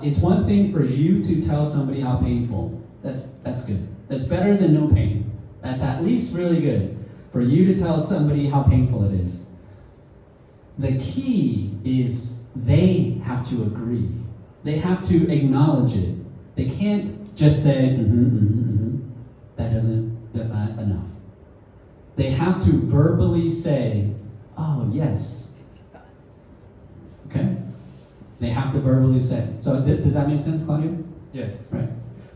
it's one thing for you to tell somebody how painful. That's good. That's better than no pain. That's at least really good for you to tell somebody how painful it is. The key is they have to agree. They have to acknowledge it. They can't just say, that's not enough. They have to verbally say, oh, yes. Okay? They have to verbally say. So does that make sense, Claudia? Yes. Right.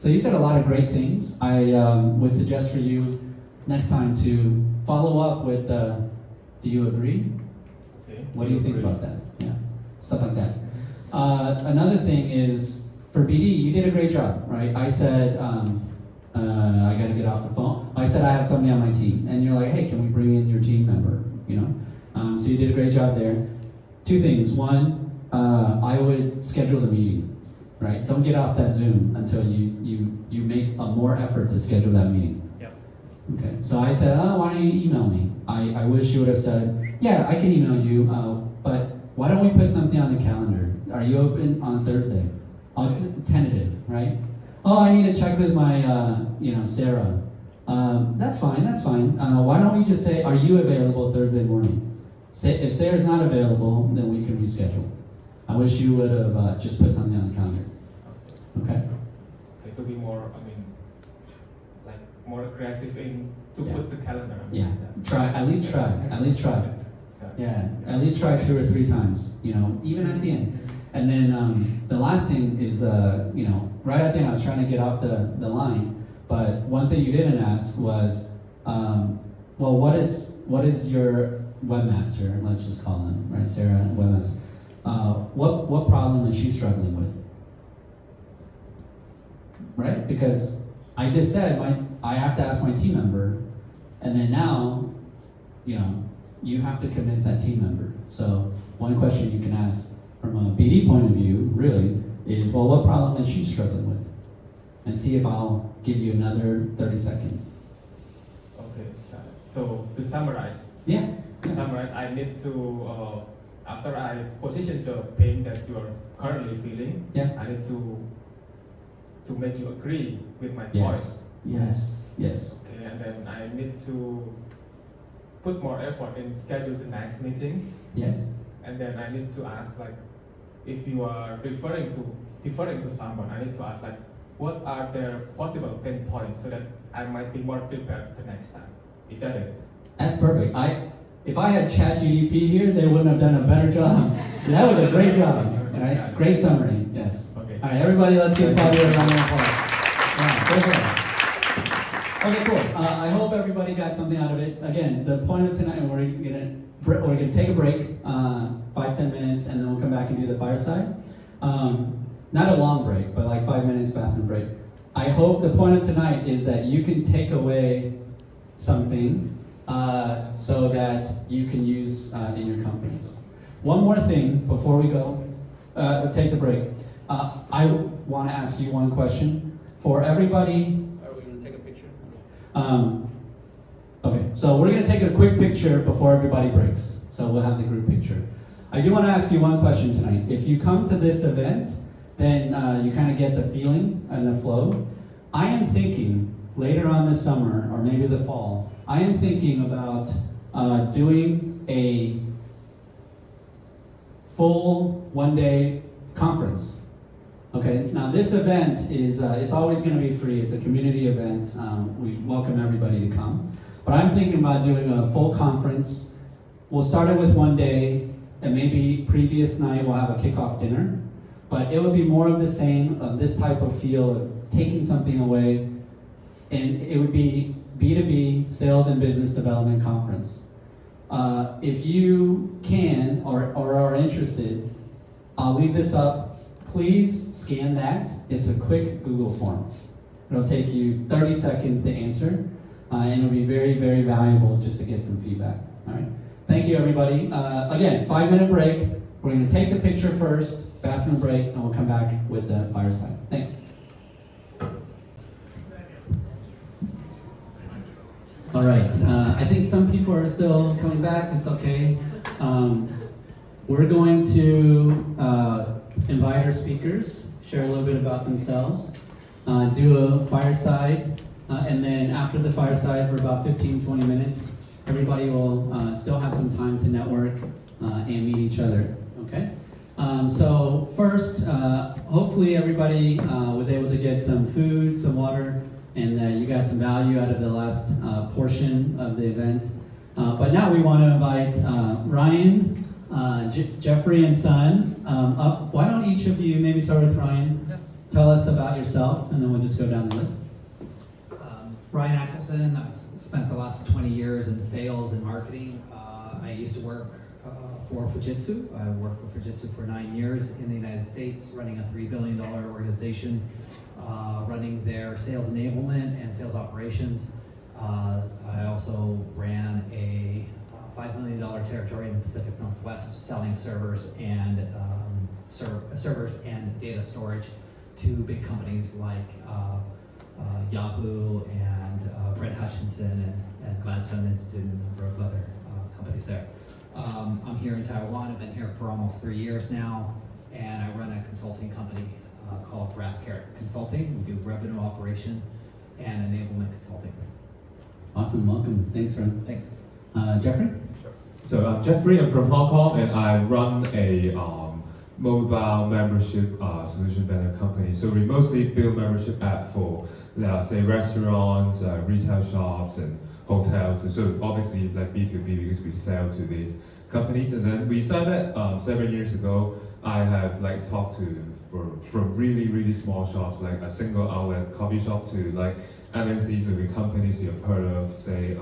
So you said a lot of great things. I would suggest for you next time to follow up with, do you agree? Okay. What do you think about that? Yeah, stuff like that. Another thing is, for BD, you did a great job, right? I said, I gotta get off the phone. I said I have somebody on my team, and you're like, hey, can we bring in your team member? You know, so you did a great job there. Two things. One, I would schedule the meeting, right? Don't get off that Zoom until you make a more effort to schedule that meeting. Yep. Okay. So I said, oh, why don't you email me? I wish you would have said, yeah, I can email you, but why don't we put something on the calendar? Are you open on Thursday? Tentative, right? Oh, I need to check with my, Sarah. That's fine. Why don't we just say, are you available Thursday morning? If Sarah's not available, then we can reschedule. I wish you would have just put something on the calendar. Okay? It could be more, like more aggressive in to put the calendar. Yeah. Try. At least try. Yeah. At least try 2 or 3 times. Even at the end. And then the last thing is, right at the end I was trying to get off the line, but one thing you didn't ask was, well, what is your webmaster? Let's just call him, right, Sarah, webmaster. What problem is she struggling with? Right? Because I just said I have to ask my team member, and then now, you have to convince that team member. So one question you can ask from a BD point of view, really, is, well, what problem is she struggling with? And see if I'll give you another 30 seconds. Okay, got it. So to summarize. Yeah. To summarize, I need to, after I position the pain that you are currently feeling, Yeah. I need to make you agree with my Yes. point. Yes. Okay, and then I need to put more effort in schedule the next meeting. Yes. And then I need to ask, like, if you are referring to someone, I need to ask, like, what are their possible pain points so that I might be more prepared the next time. Is that it? That's perfect. If I had ChatGPT here, they wouldn't have done a better job. That was a great job. All right, great summary. Yes. Okay. All right, everybody, let's give Claudia a round of applause. Yeah, go ahead. Okay, cool. I hope everybody got something out of it. Again, the point of tonight, we're gonna take a break, 5-10 minutes, and then we'll come back and do the fireside. Not a long break, but like 5 minutes bathroom break. I hope the point of tonight is that you can take away something so that you can use in your companies. One more thing before we go, take the break. I want to ask you one question. For everybody. Are we going to take a picture? Okay, so we're going to take a quick picture before everybody breaks. So we'll have the group picture. I do want to ask you one question tonight. If you come to this event, then you kind of get the feeling and the flow. I am thinking later on this summer, or maybe the fall, I am thinking about doing a full one-day conference. Okay, now this event is, it's always going to be free. It's a community event. We welcome everybody to come. But I'm thinking about doing a full conference. We'll start it with one day, and maybe previous night we'll have a kickoff dinner. But it would be more of the same, of this type of feel of taking something away, and it would be B2B Sales and Business Development Conference. If you can or are interested, I'll leave this up. Please scan that. It's a quick Google form. It'll take you 30 seconds to answer, and it'll be very, very valuable just to get some feedback. All right. Thank you, everybody. Again, 5-minute break. We're going to take the picture first, bathroom break, and we'll come back with the fireside. Thanks. All right. I think some people are still coming back. It's okay. We're going to invite our speakers, share a little bit about themselves, do a fireside, and then after the fireside for about 15-20 minutes, everybody will still have some time to network and meet each other, okay? So first, hopefully everybody was able to get some food, some water, and you got some value out of the last portion of the event. But now we want to invite Ryan, Jeffrey, and Sun up. Why don't each of you, maybe start with Ryan, tell us about yourself, and then we'll just go down the list. Ryan Axelson. I've spent the last 20 years in sales and marketing. I used to work for Fujitsu. I worked for Fujitsu for 9 years in the United States, running a $3 billion organization, running their sales enablement and sales operations. I also ran a $5 million territory in the Pacific Northwest, selling servers and data storage to big companies like Yahoo and Brett Hutchinson and Gladstone Institute and a number of other companies there. I'm here in Taiwan. I've been here for almost 3 years now, and I run a consulting company called Brass Carrot Consulting. We do revenue operation and enablement consulting. Awesome, welcome. Thanks, Ryan. Thanks. Jeffrey? So I'm Jeffrey, I'm from Hong Kong, and I run a mobile membership solution vendor company. So we mostly build membership app for, let's say, restaurants, retail shops, and hotels. And so obviously like B2B because we sell to these companies. And then we started 7 years ago. I have like talked to from really, really small shops, like a single outlet coffee shop, to like MNCs, maybe companies you have heard of, say,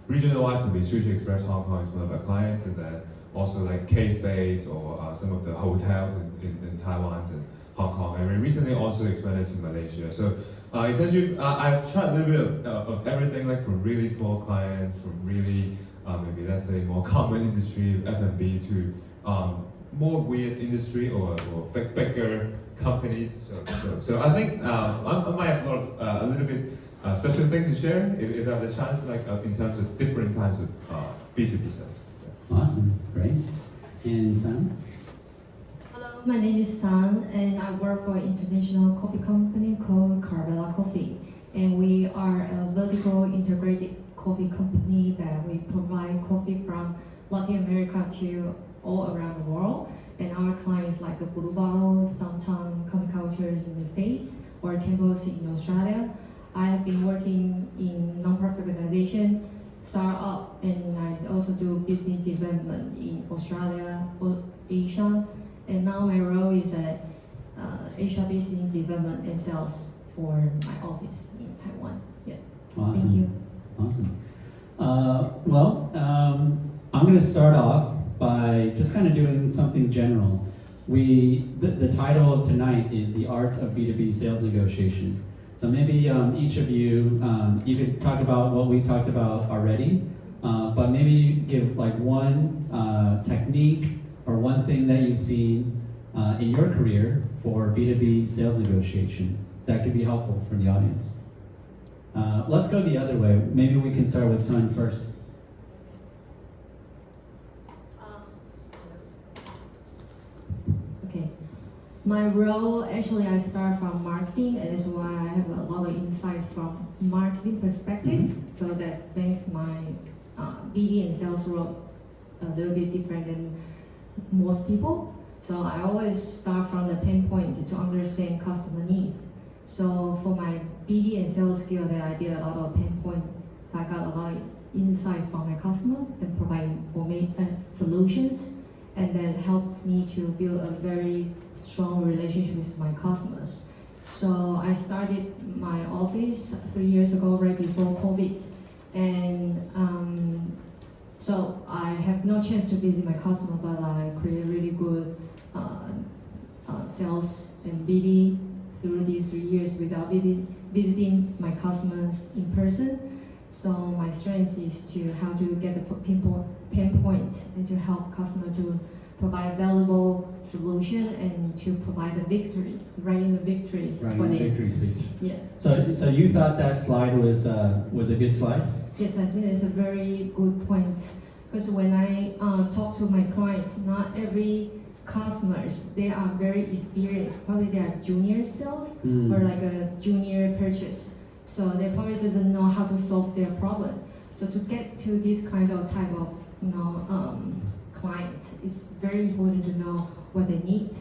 regional-wise, maybe Sushi Express Hong Kong is one of our clients, and then also like K-Spade or some of the hotels in Taiwan and Hong Kong. And we recently also expanded to Malaysia. So essentially, I've tried a little bit of everything, like from really small clients, from really, maybe let's say more common industry, F&B, to more weird industry or bigger companies. So I think I might have a little bit special things to share if I have the chance, like in terms of different kinds of B2B sales. Awesome, great. And Sam? Hello, my name is Sun, and I work for an international coffee company called Carvela Coffee. And we are a vertical integrated coffee company that we provide coffee from Latin America to all around the world. And our clients like Blue Bottles, downtown coffee cultures in the States, or Campbell's in Australia. I have been working in non-profit organization, startup, and I also do business development in Australia or Asia. And now my role is Asia business development and sales for my office in Taiwan. Yeah. Awesome. Thank you. Awesome. I'm going to start off by just kind of doing something general. The title of tonight is The Art of B2B Sales Negotiation. So maybe each of you, you could talk about what we talked about already, but maybe give like one technique or one thing that you've seen in your career for B2B sales negotiation that could be helpful for the audience. Let's go the other way. Maybe we can start with Sun first. Okay. My role, actually, I start from marketing, and that's why I have a lot of insights from marketing perspective. So that makes my BD and sales role a little bit different than most people. So I always start from the pain point to understand customer needs. So for my BD and sales skill, that I did a lot of pain point. So I got a lot of insights from my customer and providing for me solutions. and that helps me to build a very strong relationship with my customers. So I started my office 3 years ago, right before COVID, and so I have no chance to visit my customer, but I create really good sales and BD through these 3 years without visiting my customers in person. So my strength is to how to get the pinpoint and to help customer to provide valuable solution and to provide the victory, writing the victory Writing for the them. victory speech. Yeah. So you thought that slide was a good slide? Yes, I think it's a very good point. Because when I talk to my clients, not every customers, they are very experienced. Probably they are junior sales or like a junior purchase. So they probably doesn't know how to solve their problem. So to get to this kind of type of client, it's very important to know what they need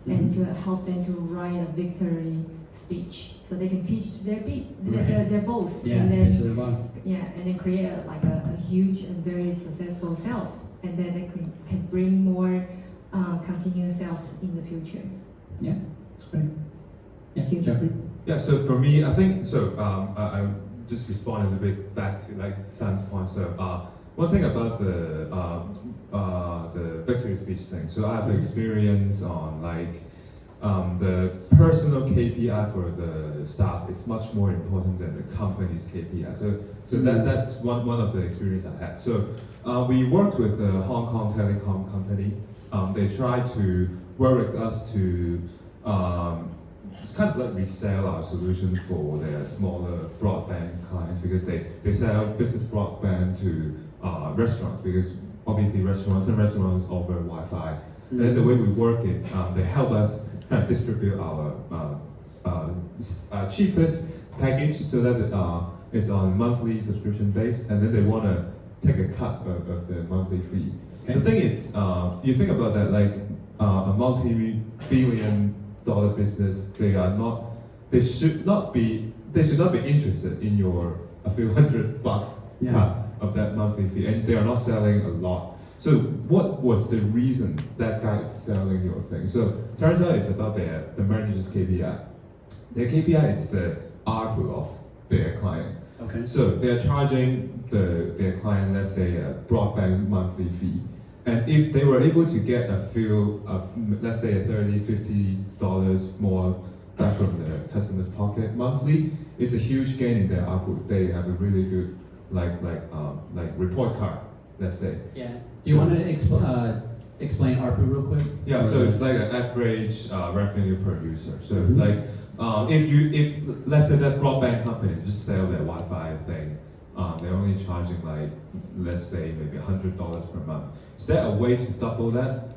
and to help them to write a victory speech so they can pitch to their boss. Yeah, and then, pitch to their boss. Yeah, and then create a huge and very successful sales, and then they can bring more continuous sales in the future. Yeah, that's great. Yeah, Thank you. Jeffrey? Yeah, so for me, I think, I just responded a bit back to like San's point. So one thing about the victory speech thing. So I have experience on like the personal KPI for the staff is much more important than the company's KPI. So that's one of the experience I had. So we worked with the Hong Kong telecom company. They tried to work with us to it's kind of like resell our solution for their smaller broadband clients because they sell business broadband to restaurants because obviously restaurants offer Wi-Fi. And then the way we work it, they help us kind of distribute our cheapest package so that it's on monthly subscription base, and then they want to take a cut of the monthly fee. Okay. The thing is, you think about that like a multi-billion-dollar business, they should not be interested in your a few $100 cut of that monthly fee, and they are not selling a lot. So what was the reason that guy is selling your thing? So turns out it's about the manager's KPI. Their KPI is the ARPU of their client. Okay. So they're charging their client, let's say, a broadband monthly fee. And if they were able to get a few of, let's say, $30-$50 more back from the customer's pocket monthly, it's a huge gain in their ARPU. They have a really good like report card, let's say. Yeah. Do you want to explain ARPU real quick? Yeah. So it's like an average revenue per user. So like if let's say that broadband company just sell their Wi-Fi thing, they're only charging like let's say maybe $100 per month. Is there a way to double that?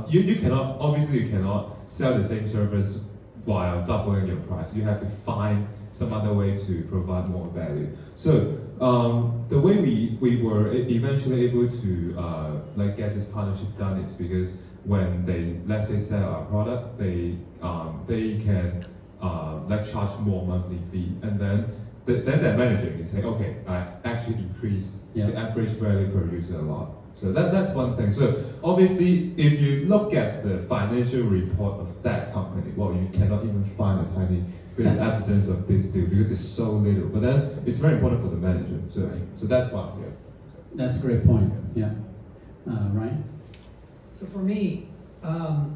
You cannot sell the same service while doubling your price. You have to find some other way to provide more value. So the way we were eventually able to get this partnership done is because when they let's say sell our product, they can charge more monthly fee, and then that manager can say, okay, I actually increased the average value per user a lot. So that's one thing. So obviously, if you look at the financial report of that company, well, you cannot even find a tiny bit of evidence of this deal because it's so little. But then it's very important for the manager. So that's one. Yeah. That's a great point. Yeah. Ryan? So for me,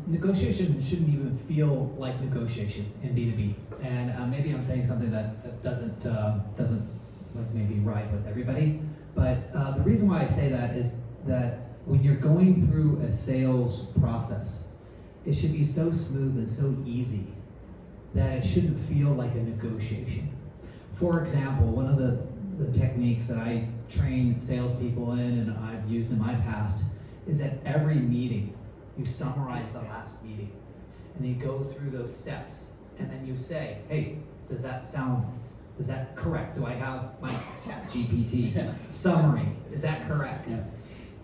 negotiation shouldn't even feel like negotiation in B2B. And maybe I'm saying something that doesn't like maybe ride with everybody. But the reason why I say that is that when you're going through a sales process, it should be so smooth and so easy that it shouldn't feel like a negotiation. For example, one of the techniques that I train salespeople in and I've used in my past is that every meeting, you summarize the last meeting and you go through those steps and then you say, hey, is that correct? Do I have my ChatGPT summary? Is that correct? Yeah.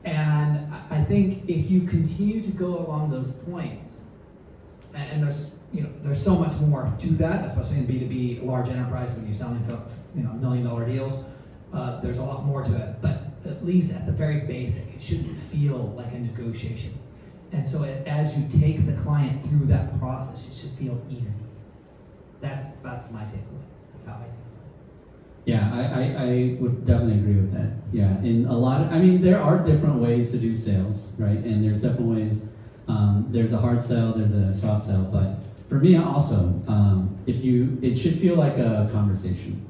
And I think if you continue to go along those points, and there's so much more to that, especially in B2B large enterprise when you're selling $1 million deals. There's a lot more to it, but at least at the very basic, it shouldn't feel like a negotiation. And so as you take the client through that process, it should feel easy. That's my takeaway. That's how I think. Yeah, I would definitely agree with that. Yeah, in a lot of, I mean, there are different ways to do sales, right? And there's different ways. There's a hard sell, there's a soft sell, but for me also, it should feel like a conversation.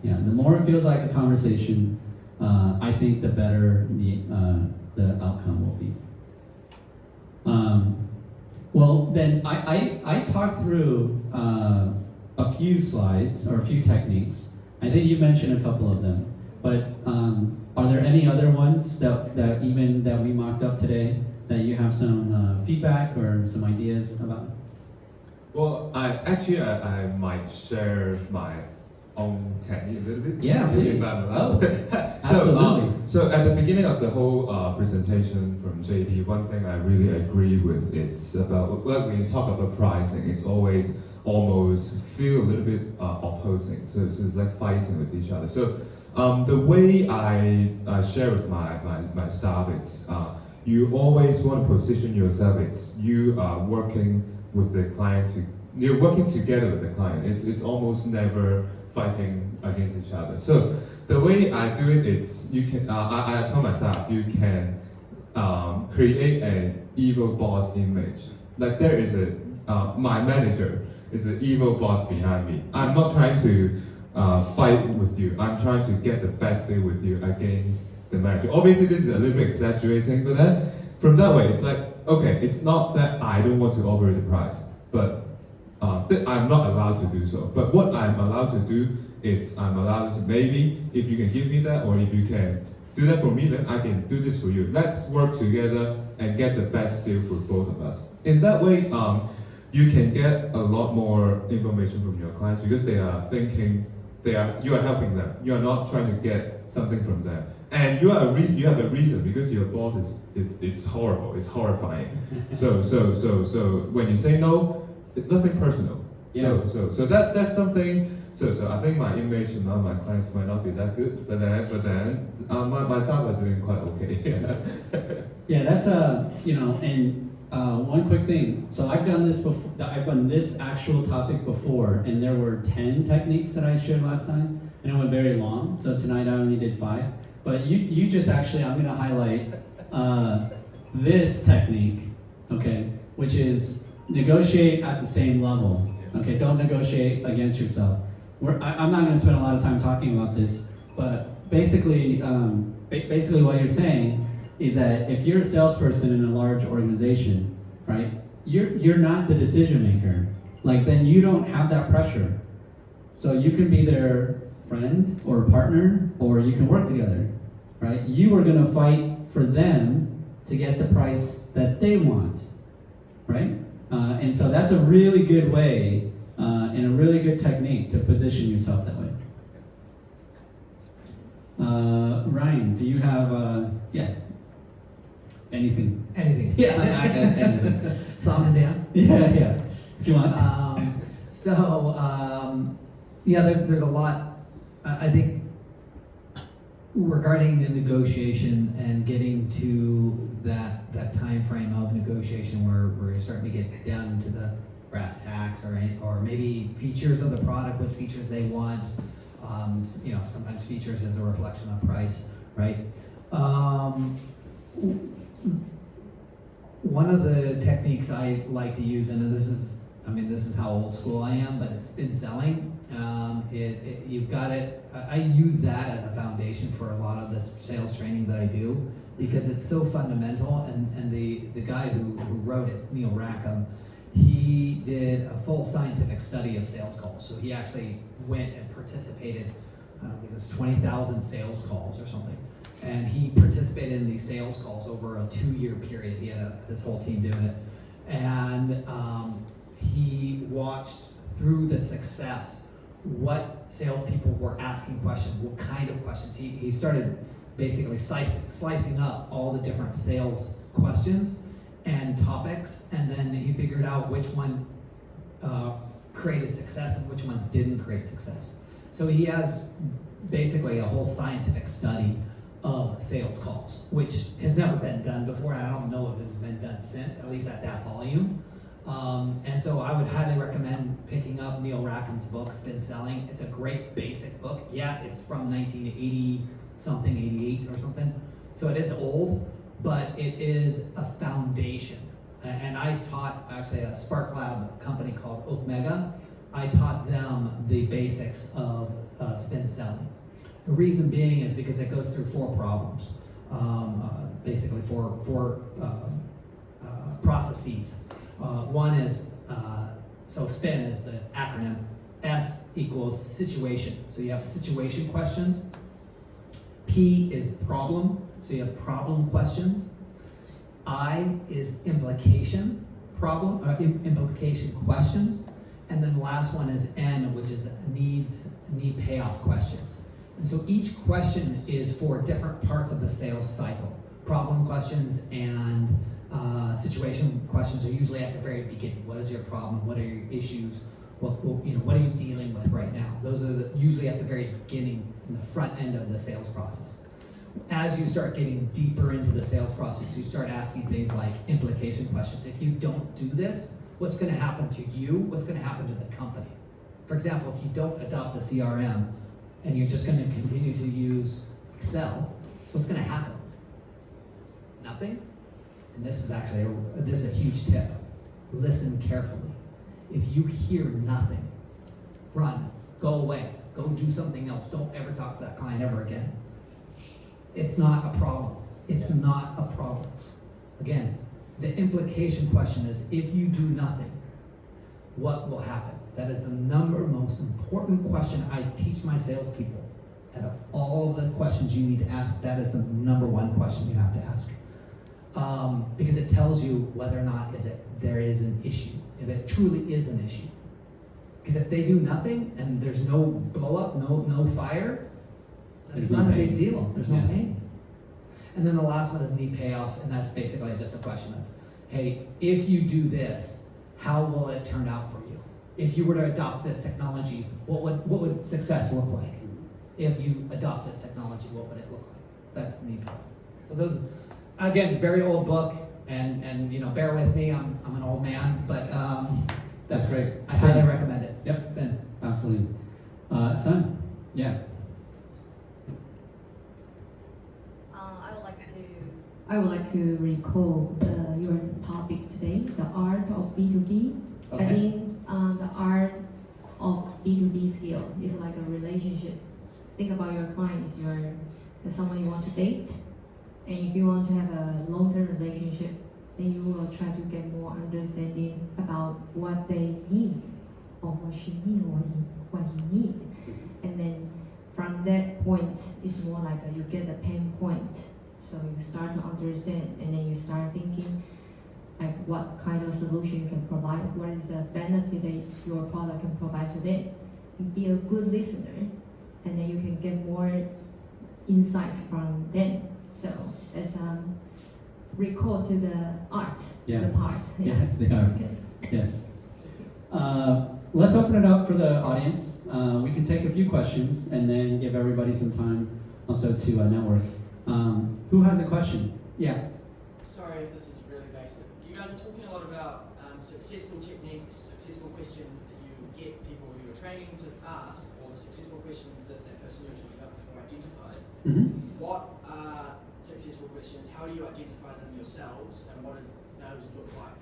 Yeah, the more it feels like a conversation, I think the better the outcome will be. Well, then I talked through a few slides or a few techniques. I think you mentioned a couple of them, but are there any other ones that we mocked up today that you have some feedback or some ideas about? Well, I might share my own technique a little bit. Yeah, please. If I'm allowed. Absolutely. So at the beginning of the whole presentation from JD, one thing I really agree with, it's about, well, when you talk about pricing, it's always almost feel a little bit opposing. So it's like fighting with each other. So the way I share with my staff, it's you always want to position yourself. It's you are working with the client. You're working together with the client. It's almost never fighting against each other. So the way I do it, it's you can. I tell my staff you can create an evil boss image. Like there is my manager is an evil boss behind me. I'm not trying to fight with you. I'm trying to get the best deal with you against the manager. Obviously, this is a little bit exaggerating, but then from that way, it's like, okay, it's not that I don't want to offer the price, but I'm not allowed to do so. But what I'm allowed to do is I'm allowed to maybe, if you can give me that, or if you can do that for me, then I can do this for you. Let's work together and get the best deal for both of us. In that way, you can get a lot more information from your clients because they are thinking, you are helping them. You are not trying to get something from them. And you have a reason because your boss it's horrible, it's horrifying. So when you say no, it's nothing personal. Yeah. So that's something. So I think my image among my clients might not be that good, but then my staff are doing quite okay. Yeah, that's and one quick thing. So I've done this before. I've done this actual topic before, and there were 10 techniques that I shared last time, and it went very long. So tonight I only did 5. But you just actually, I'm going to highlight this technique, okay, which is negotiate at the same level. Okay, don't negotiate against yourself. I'm not going to spend a lot of time talking about this, but basically what you're saying is that if you're a salesperson in a large organization, right, you're not the decision maker. Like then you don't have that pressure. So you can be their friend or partner, or you can work together, right? You are going to fight for them to get the price that they want, right? And so that's a really good way and a really good technique to position yourself that way. Ryan, do you have anything? Anything. Yeah, anything. Song and dance. Yeah. If you want. There's a lot. I think regarding the negotiation and getting to that time frame of negotiation where you're starting to get down into the brass tacks or maybe features of the product, which features they want. Sometimes features is a reflection of price, right? One of the techniques I like to use, and this is how old school I am, but it's spin selling. You've got it. I use that as a foundation for a lot of the sales training that I do because it's so fundamental. And the guy who wrote it, Neil Rackham, he did a full scientific study of sales calls. So he actually went and participated. I think it was 20,000 sales calls or something. And he participated in these sales calls over a 2-year period. He had his whole team doing it. And he watched through the success what salespeople were asking questions, what kind of questions. He started basically slicing up all the different sales questions and topics, and then he figured out which one created success and which ones didn't create success. So he has basically a whole scientific study of sales calls, which has never been done before. I don't know if it's been done since, at least at that volume. And so I would highly recommend picking up Neil Rackham's book, Spin Selling. It's a great basic book. Yeah, it's from 1980 something, 88 or something. So it is old, but it is a foundation. And I taught actually a SparkLab company called Omega. I taught them the basics of spin selling. The reason being is because it goes through 4 problems, basically four processes. One is, so SPIN is the acronym. S equals situation. So you have situation questions. P is problem. So you have problem questions. I is implication implication questions. And then the last one is N, which is need payoff questions. And so each question is for different parts of the sales cycle. Problem questions and situation questions are usually at the very beginning. What is your problem? What are your issues? What are you dealing with right now? Those are usually at the very beginning, in the front end of the sales process. As you start getting deeper into the sales process, you start asking things like implication questions. If you don't do this, what's going to happen to you? What's going to happen to the company? For example, if you don't adopt a CRM and you're just going to continue to use Excel, what's going to happen? Nothing. And this is actually a huge tip. Listen carefully. If you hear nothing, run, go away, go do something else. Don't ever talk to that client ever again. It's not a problem. It's not a problem. Again, the implication question is, if you do nothing, what will happen? That is the most important question I teach my salespeople. Out of all the questions you need to ask, that is the #1 question you have to ask. Because it tells you whether or not there is an issue, if it truly is an issue. Because if they do nothing and there's no blow up, no fire, it's not a big deal. There's no pain. And then the last one is need payoff, and that's basically just a question of, hey, if you do this, how will it turn out for you? If you were to adopt this technology, what would success look like? If you adopt this technology, what would it look like? That's the need payoff. So those, again, very old book, and bear with me, I'm an old man, but that's great. I highly recommend it. Yep, Spin. Absolutely. Sun, yeah. I would like to recall your topic today, the art of B2B. Okay. I think the art of B2B skill is like a relationship. Think about your clients, someone you want to date, and if you want to have a long-term relationship, then you will try to get more understanding about what they need, or what she needs, or what he needs. And then from that point, it's more like you get the pain point. So you start to understand, and then you start thinking like what kind of solution you can provide, what is the benefit that your product can provide to them. You be a good listener, and then you can get more insights from them. So it's recall to the art, the part. Yeah. Yes, the art. Okay. Yes. Let's open it up for the audience. We can take a few questions and then give everybody some time also to network. Who has a question? Yeah. Sorry if this is really basic. You guys are talking a lot about successful techniques, successful questions that you get people who you're training to ask, or the successful questions that person you're talking about before identified. Mm-hmm. What are successful questions? How do you identify them yourselves, and what does those look like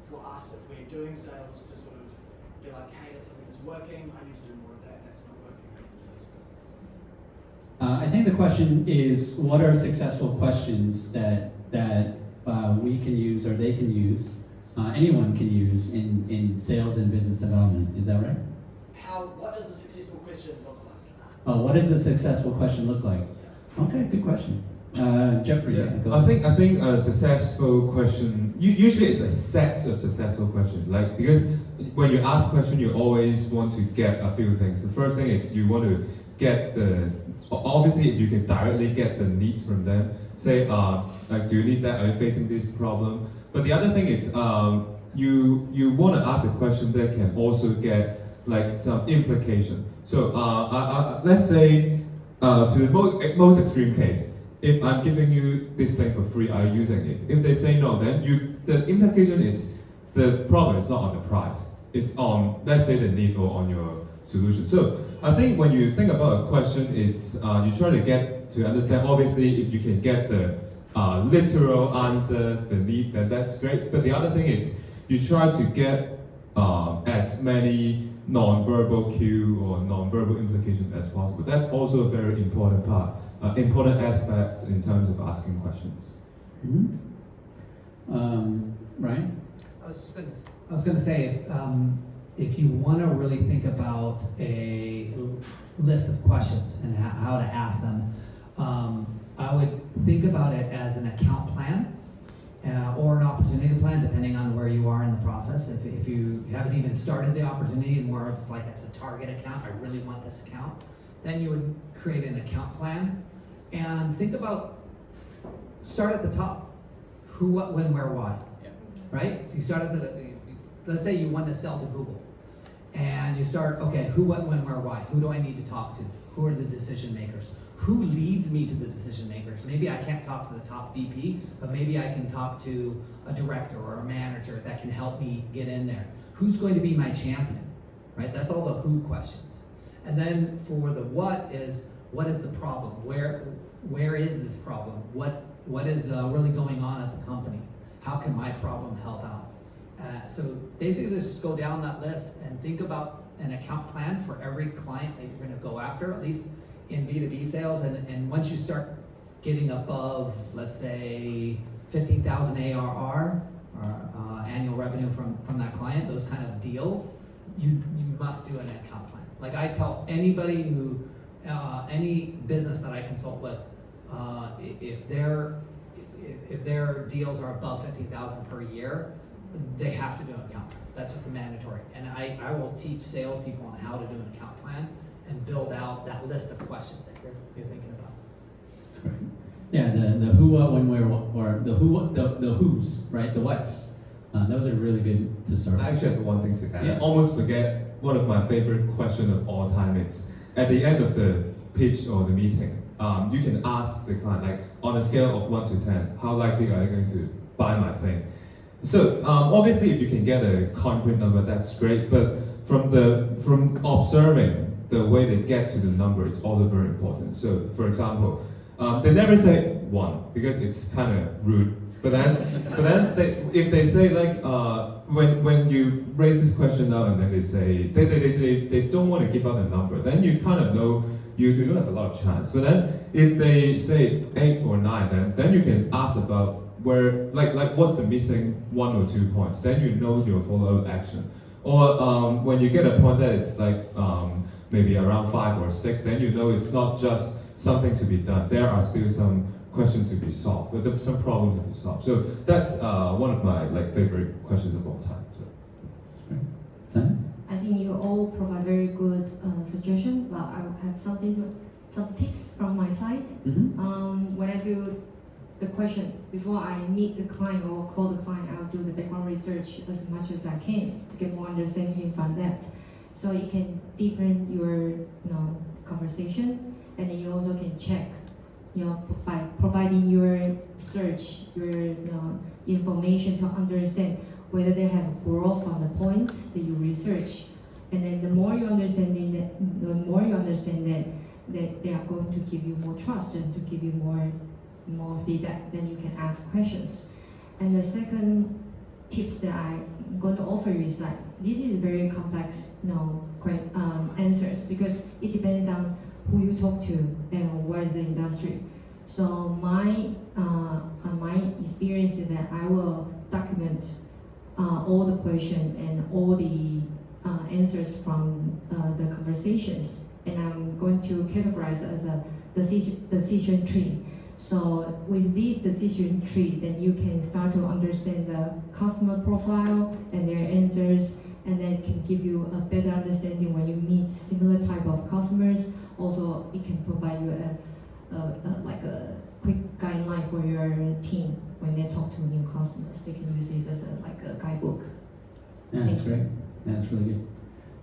for us if we're doing sales to sort of be like, hey, that's something that's working, I need to do more of that, that's not working, I need to do this. I think the question is, what are successful questions that we can use or they can use, anyone can use in sales and business development? Is that right? What does a successful question look like? Oh, what does a successful question look like? Okay, good question. Jeffrey. Yeah. I think a successful question, usually it's a set of successful questions. Like, because when you ask a question, you always want to get a few things. The first thing is you want to get obviously if you can directly get the needs from them, say like, do you need that, are you facing this problem? But the other thing is you want to ask a question that can also get like some implication. So let's say to the most extreme case, if I'm giving you this thing for free, are you using it? If they say no, then the implication is the problem is not on the price. It's on, let's say, the need or on your solution. So I think when you think about a question, it's you try to get to understand. Obviously, if you can get the literal answer, the need, then that's great. But the other thing is you try to get as many non-verbal cue or non-verbal implications as possible. That's also a very important part, important aspect in terms of asking questions. Ryan? I was going to say, if you want to really think about a list of questions and how to ask them, I would think about it as an account plan or an opportunity plan, depending on where you are in the process. If you haven't even started the opportunity, more of like it's a target account, I really want this account, then you would create an account plan and think about, start at the top. Who, what, when, where, why. Right? So you start at let's say you want to sell to Google. And you start, okay, who, what, when, where, why? Who do I need to talk to? Who are the decision makers? Who leads me to the decision makers? Maybe I can't talk to the top VP, but maybe I can talk to a director or a manager that can help me get in there. Who's going to be my champion? Right? That's all the who questions. And then for the what is the problem? Where is this problem? What is really going on at the company? How can my problem help out? So basically just go down that list and think about an account plan for every client that you're going to go after, at least in B2B sales. And once you start getting above, let's say, 15,000 ARR, or annual revenue from that client, those kind of deals, you must do an account plan. Like I tell anybody who, any business that I consult with, if their deals are above 15,000 per year, they have to do an account plan. That's just a mandatory. And I will teach salespeople on how to do an account plan and build out that list of questions that you're thinking about. That's great. Yeah, the who, what, when, where, or the who, the who's, right? The what's. Those are really good to start with. I actually have one thing to add. Yeah. I almost forget one of my favorite questions of all time. It's at the end of the pitch or the meeting. You can ask the client, like on a scale of 1 to 10, how likely are you going to buy my thing? So obviously, if you can get a concrete number, that's great. But from observing the way they get to the number, it's also very important. So for example, they never say 1 because it's kind of rude. But then if they say like when you raise this question now and then they say they don't want to give out a number, then you kind of know you don't have a lot of chance. But then if they say 8 or 9, then you can ask about where like what's the missing 1 or 2 points. Then you know your follow-up action. Or when you get a point that it's like maybe around 5 or 6, then you know it's not just something to be done. There are still some questions to be solved, or some problems to be solved. So that's one of my favorite questions of all time. So. I think you all provide very good suggestion, but I have some tips from my side. Mm-hmm. When I do the question, before I meet the client or call the client, I'll do the background research as much as I can to get more understanding from that. So you can deepen your conversation, and then you also can check by providing your search, your information to understand whether they have growth on the points that you research. And then the more you understand that they are going to give you more trust and to give you more feedback, then you can ask questions. And the second tips that I'm going to offer you is like, this is very complex answers, because it depends on who you talk to and what is the industry. So my experience is that I will document all the questions and all the answers from the conversations, and I'm going to categorize as a decision tree. So with this decision tree, then you can start to understand the customer profile and their answers, and then can give you a better understanding when you meet similar type of customers. Also, it can provide you a quick guideline for your team when they talk to new customers. They can use this as a guidebook. Yeah, that's great. That's really good.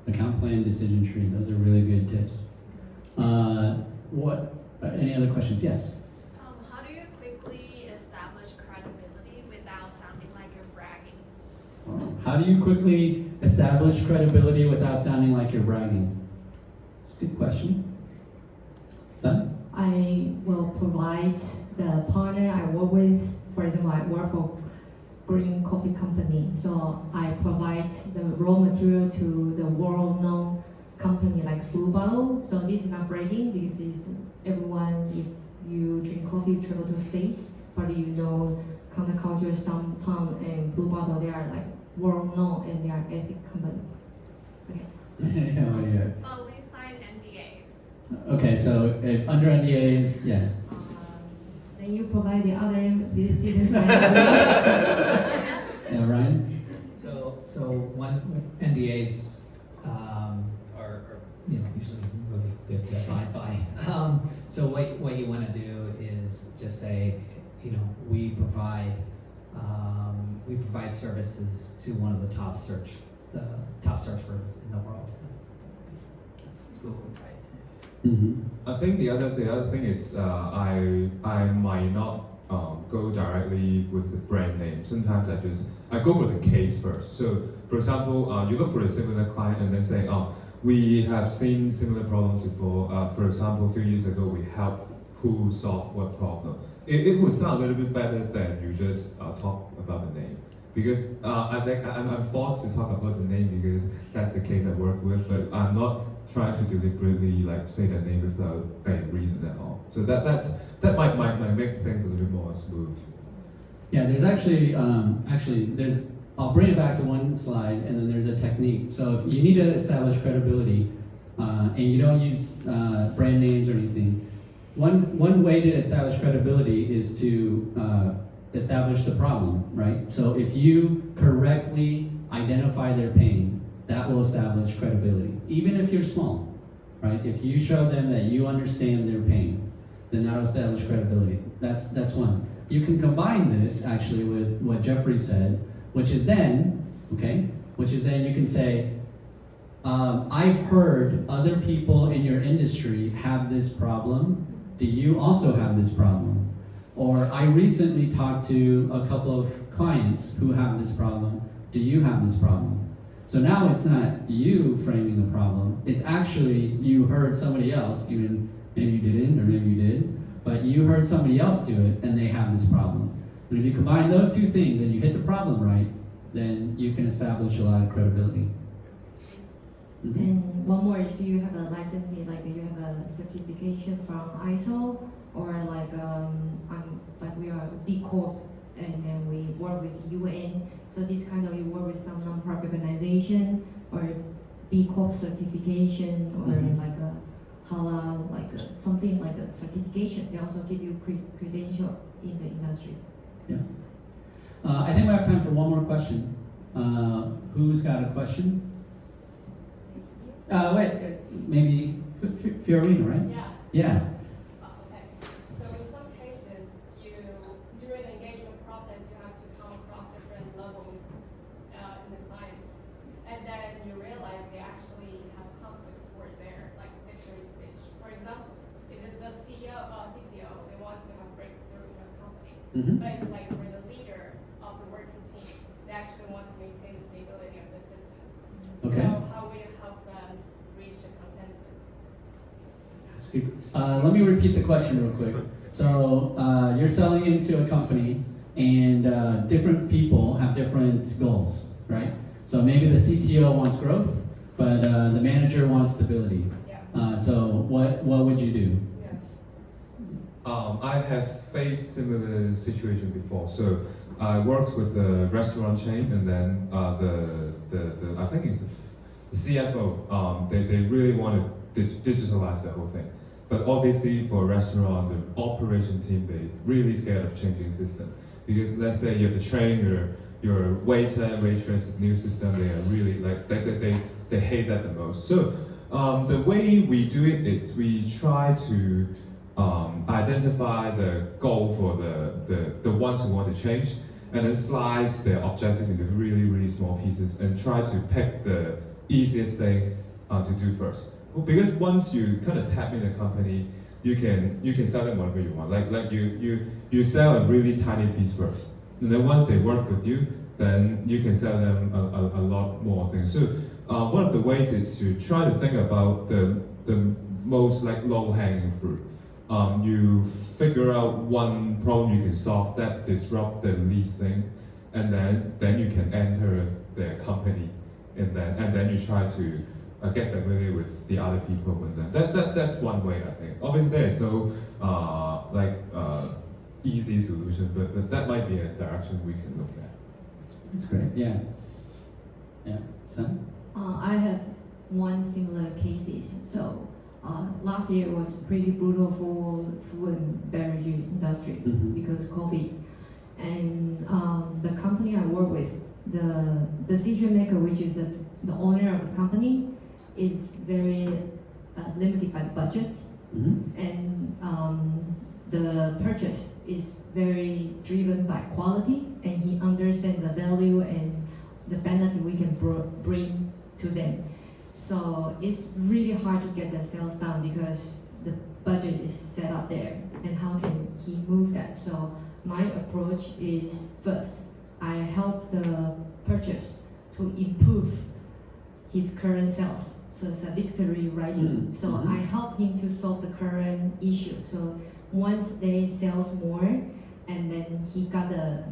Account plan, decision tree. Those are really good tips. Any other questions? Yes. How do you quickly establish credibility without sounding like you're bragging? It's a good question. Son? I will provide the partner I work with. For example, I work for green coffee company, so I provide the raw material to the world-known company like Blue Bottle. So this is not bragging. This is everyone. If you drink coffee, you travel to States, probably you know Counterculture, Stumptown, and Blue Bottle. They are like world-known and they are ASIC company. Okay. Yeah. We signed NDAs. Okay, so if under NDAs, yeah. Then you provide the other details. Yeah, Ryan? So when NDAs are usually really good to abide by. So what you want to do is just say, we provide services to one of the top search firms in the world. Google, right? Mm-hmm. I think the other thing is I might not go directly with the brand name. Sometimes I go for the case first. So for example, you look for a similar client and then say, we have seen similar problems before. For example, a few years ago we helped who solve what problem. It would sound a little bit better than you just talk about the name. Because I think I'm forced to talk about the name because that's the case I work with, but I'm not trying to deliberately say the name without any reason at all. So that might make things a little bit more smooth. Yeah, there's actually I'll bring it back to one slide, and then there's a technique. So if you need to establish credibility, and you don't use brand names or anything, one way to establish credibility is to establish the problem, right? So if you correctly identify their pain, that will establish credibility, even if you're small, right? If you show them that you understand their pain, then that'll establish credibility. That's one. You can combine this actually with what Jeffrey said, which is then you can say, I've heard other people in your industry have this problem. Do you also have this problem? Or I recently talked to a couple of clients who have this problem. Do you have this problem? So now it's not you framing the problem. It's actually you heard somebody else, even maybe you didn't or maybe you did, but you heard somebody else do it and they have this problem. And if you combine those two things and you hit the problem right, then you can establish a lot of credibility. Mm-hmm. And one more, if you have a licensing, like you have a certification from ISO, or we are a B Corp, and then we work with UN. So this kind of, you work with some non-profit organization, or B Corp certification, or like a halal, something like a certification. They also give you credential in the industry. Yeah. I think we have time for one more question. Who's got a question? Maybe Fiorina, right? Yeah. Yeah. Okay. So in some cases, during the engagement process, you have to come across different levels in the clients, and then you realize they actually have conflicts for their victory speech. For example, if it's the CTO, they want to have breakthrough for the company, but it's for the leader of the working team, they actually want to maintain the stability of the system. Okay. So how will you help them reach a consensus? Let me repeat the question real quick. So you're selling into a company, and different people have different goals, right? So maybe the CTO wants growth, but the manager wants stability. Yeah. So what would you do? I have faced similar situation before. So I worked with a restaurant chain, and then the I think it's the CFO. They really want to digitalize the whole thing. But obviously for a restaurant, the operation team, they really scared of changing system. Because let's say you have to train your waiter, waitress, new system, they are really they hate that the most. So the way we do it is we try to identify the goal for the ones who want to change, and then slice their objective into really, really small pieces and try to pick the easiest thing to do first. Because once you kind of tap in a company, you can sell them whatever you want. Like you sell a really tiny piece first, and then once they work with you, then you can sell them a lot more things. So one of the ways is to try to think about the most like low-hanging fruit. You figure out one problem you can solve that disrupt the least thing, and then you can enter their company, and then you try to get familiar with the other people, and that's one way I think. Obviously there is no easy solution, but that might be a direction we can look at. That's great. Yeah. Yeah. Sam? I have one similar cases. So last year was pretty brutal for food and beverage industry because COVID. And the company I work with, the decision maker, which is the owner of the company, is very limited by the budget, and the purchase is very driven by quality, and he understands the value and the benefit we can bring to them. So it's really hard to get the sales done because the budget is set up there, and how can he move that? So my approach is, first, I help the purchase to improve his current sales. So it's a victory writing. So I help him to solve the current issue. So once they sells more, and then he got the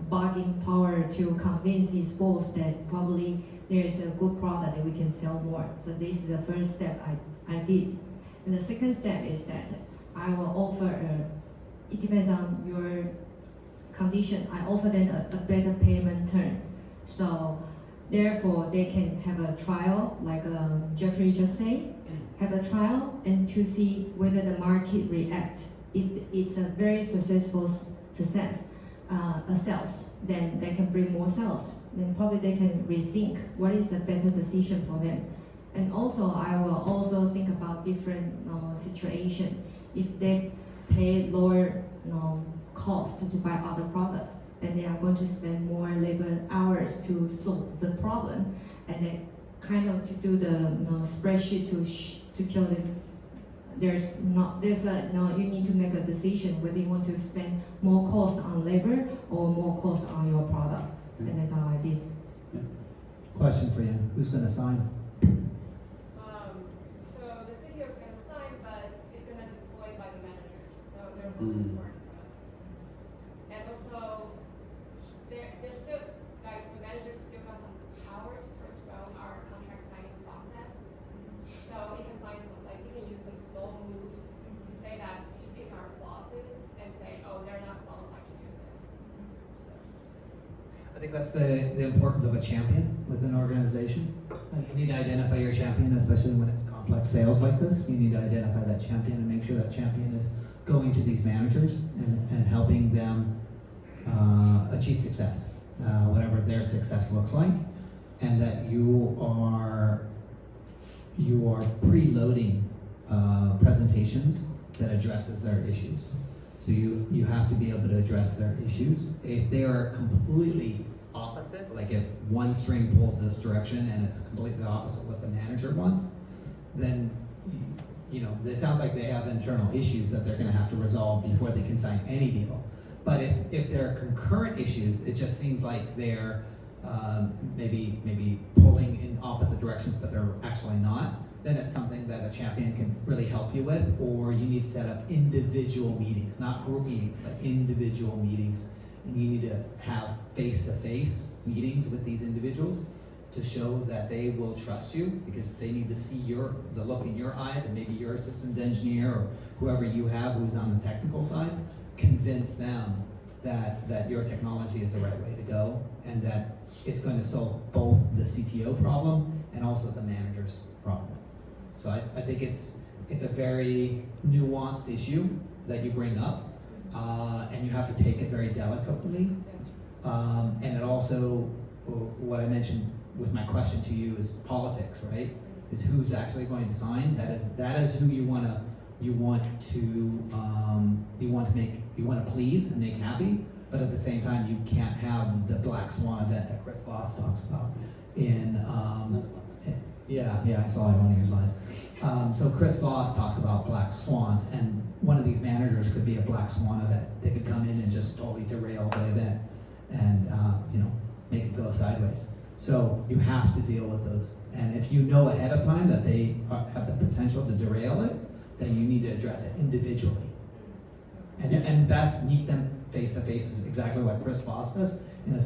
bargaining power to convince his boss that probably there is a good product that we can sell more. So this is the first step I did. And the second step is that I will offer, it depends on your condition, I offer them a better payment term. So therefore they can have a trial, like Jeffrey just said, have a trial and to see whether the market reacts. If it's a very successful sales, then they can bring more sales. Then probably they can rethink what is the better decision for them. And also I will also think about different situation. If they pay lower cost to buy other products, and they are going to spend more labor hours to solve the problem, and then kind of to do the spreadsheet to tell them you need to make a decision whether you want to spend more cost on labor or more cost on your product. And that's how I did. Question for you, who's going to sign? So the CTO is going to sign, but it's going to deploy by the managers, so they're working for us. And also, there's still, like, the managers still got some power to postpone our contract signing process. So he can find some, like, he can use some small moves to say that, to pick our clauses and say, oh, they're not qualified to do this. So. I think that's the importance of a champion within an organization. You need to identify your champion, especially when it's complex sales like this. You need to identify that champion and make sure that champion is going to these managers and helping them achieve success, whatever their success looks like, and that you are preloading presentations that addresses their issues. So you have to be able to address their issues. If they are completely opposite, like if one string pulls this direction and it's completely opposite what the manager wants, then it sounds like they have internal issues that they're going to have to resolve before they can sign any deal. But if there are concurrent issues, it just seems like they're maybe pulling in opposite directions, but they're actually not, then it's something that a champion can really help you with, or you need to set up individual meetings, not group meetings, but individual meetings. And you need to have face-to-face meetings with these individuals to show that they will trust you, because they need to see the look in your eyes, and maybe your systems engineer or whoever you have who's on the technical side, convince them that your technology is the right way to go, and that it's going to solve both the CTO problem and also the manager's problem. So I think it's a very nuanced issue that you bring up, and you have to take it very delicately. And it also, what I mentioned with my question to you is politics, right? Is who's actually going to sign. That is who you want to please and make happy. But at the same time, you can't have the black swan event that Chris Voss talks about I saw it on one of your slides. So Chris Voss talks about black swans, and one of these managers could be a black swan event. They could come in and just totally derail the event, and make it go sideways. So you have to deal with those. And if you know ahead of time that they have the potential to derail it, then you need to address it individually. And best meet them face to face is exactly what Chris Voss does in his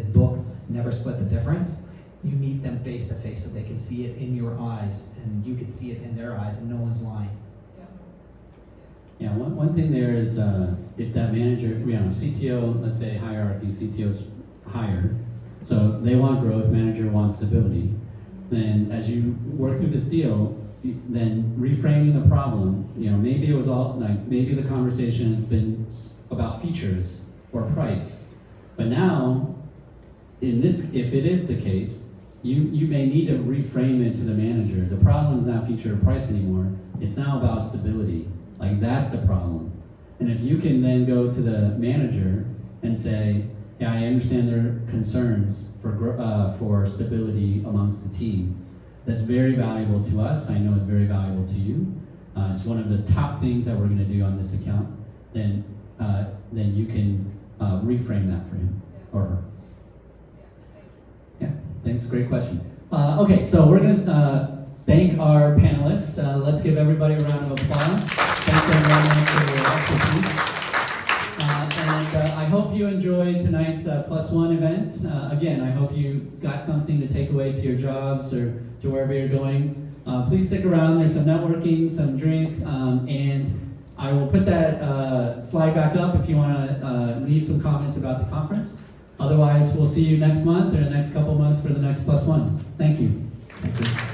book, Never Split the Difference. You meet them face to face so they can see it in your eyes and you can see it in their eyes and no one's lying. Yeah, one thing there is if that manager, CTO, let's say hierarchy, CTO's higher, so they want growth, manager wants stability. Then as you work through this deal, then reframing the problem, maybe it was all maybe the conversation has been about features or price, but now if it is the case, you may need to reframe it to the manager. The problem is not feature or price anymore. It's now about stability. That's the problem. And if you can then go to the manager and say, yeah, I understand their concerns for stability amongst the team. That's very valuable to us. I know it's very valuable to you. It's one of the top things that we're going to do on this account. Then you can reframe that for him or her. Yeah, thanks. Great question. Okay, so we're going to thank our panelists. Let's give everybody a round of applause. Thank them very much for your expertise. And I hope you enjoyed tonight's Plus One event. Again, I hope you got something to take away to your jobs or to wherever you're going. Please stick around. There's some networking, some drink, and I will put that slide back up if you want to leave some comments about the conference. Otherwise, we'll see you next month or the next couple months for the next Plus One. Thank you. Thank you.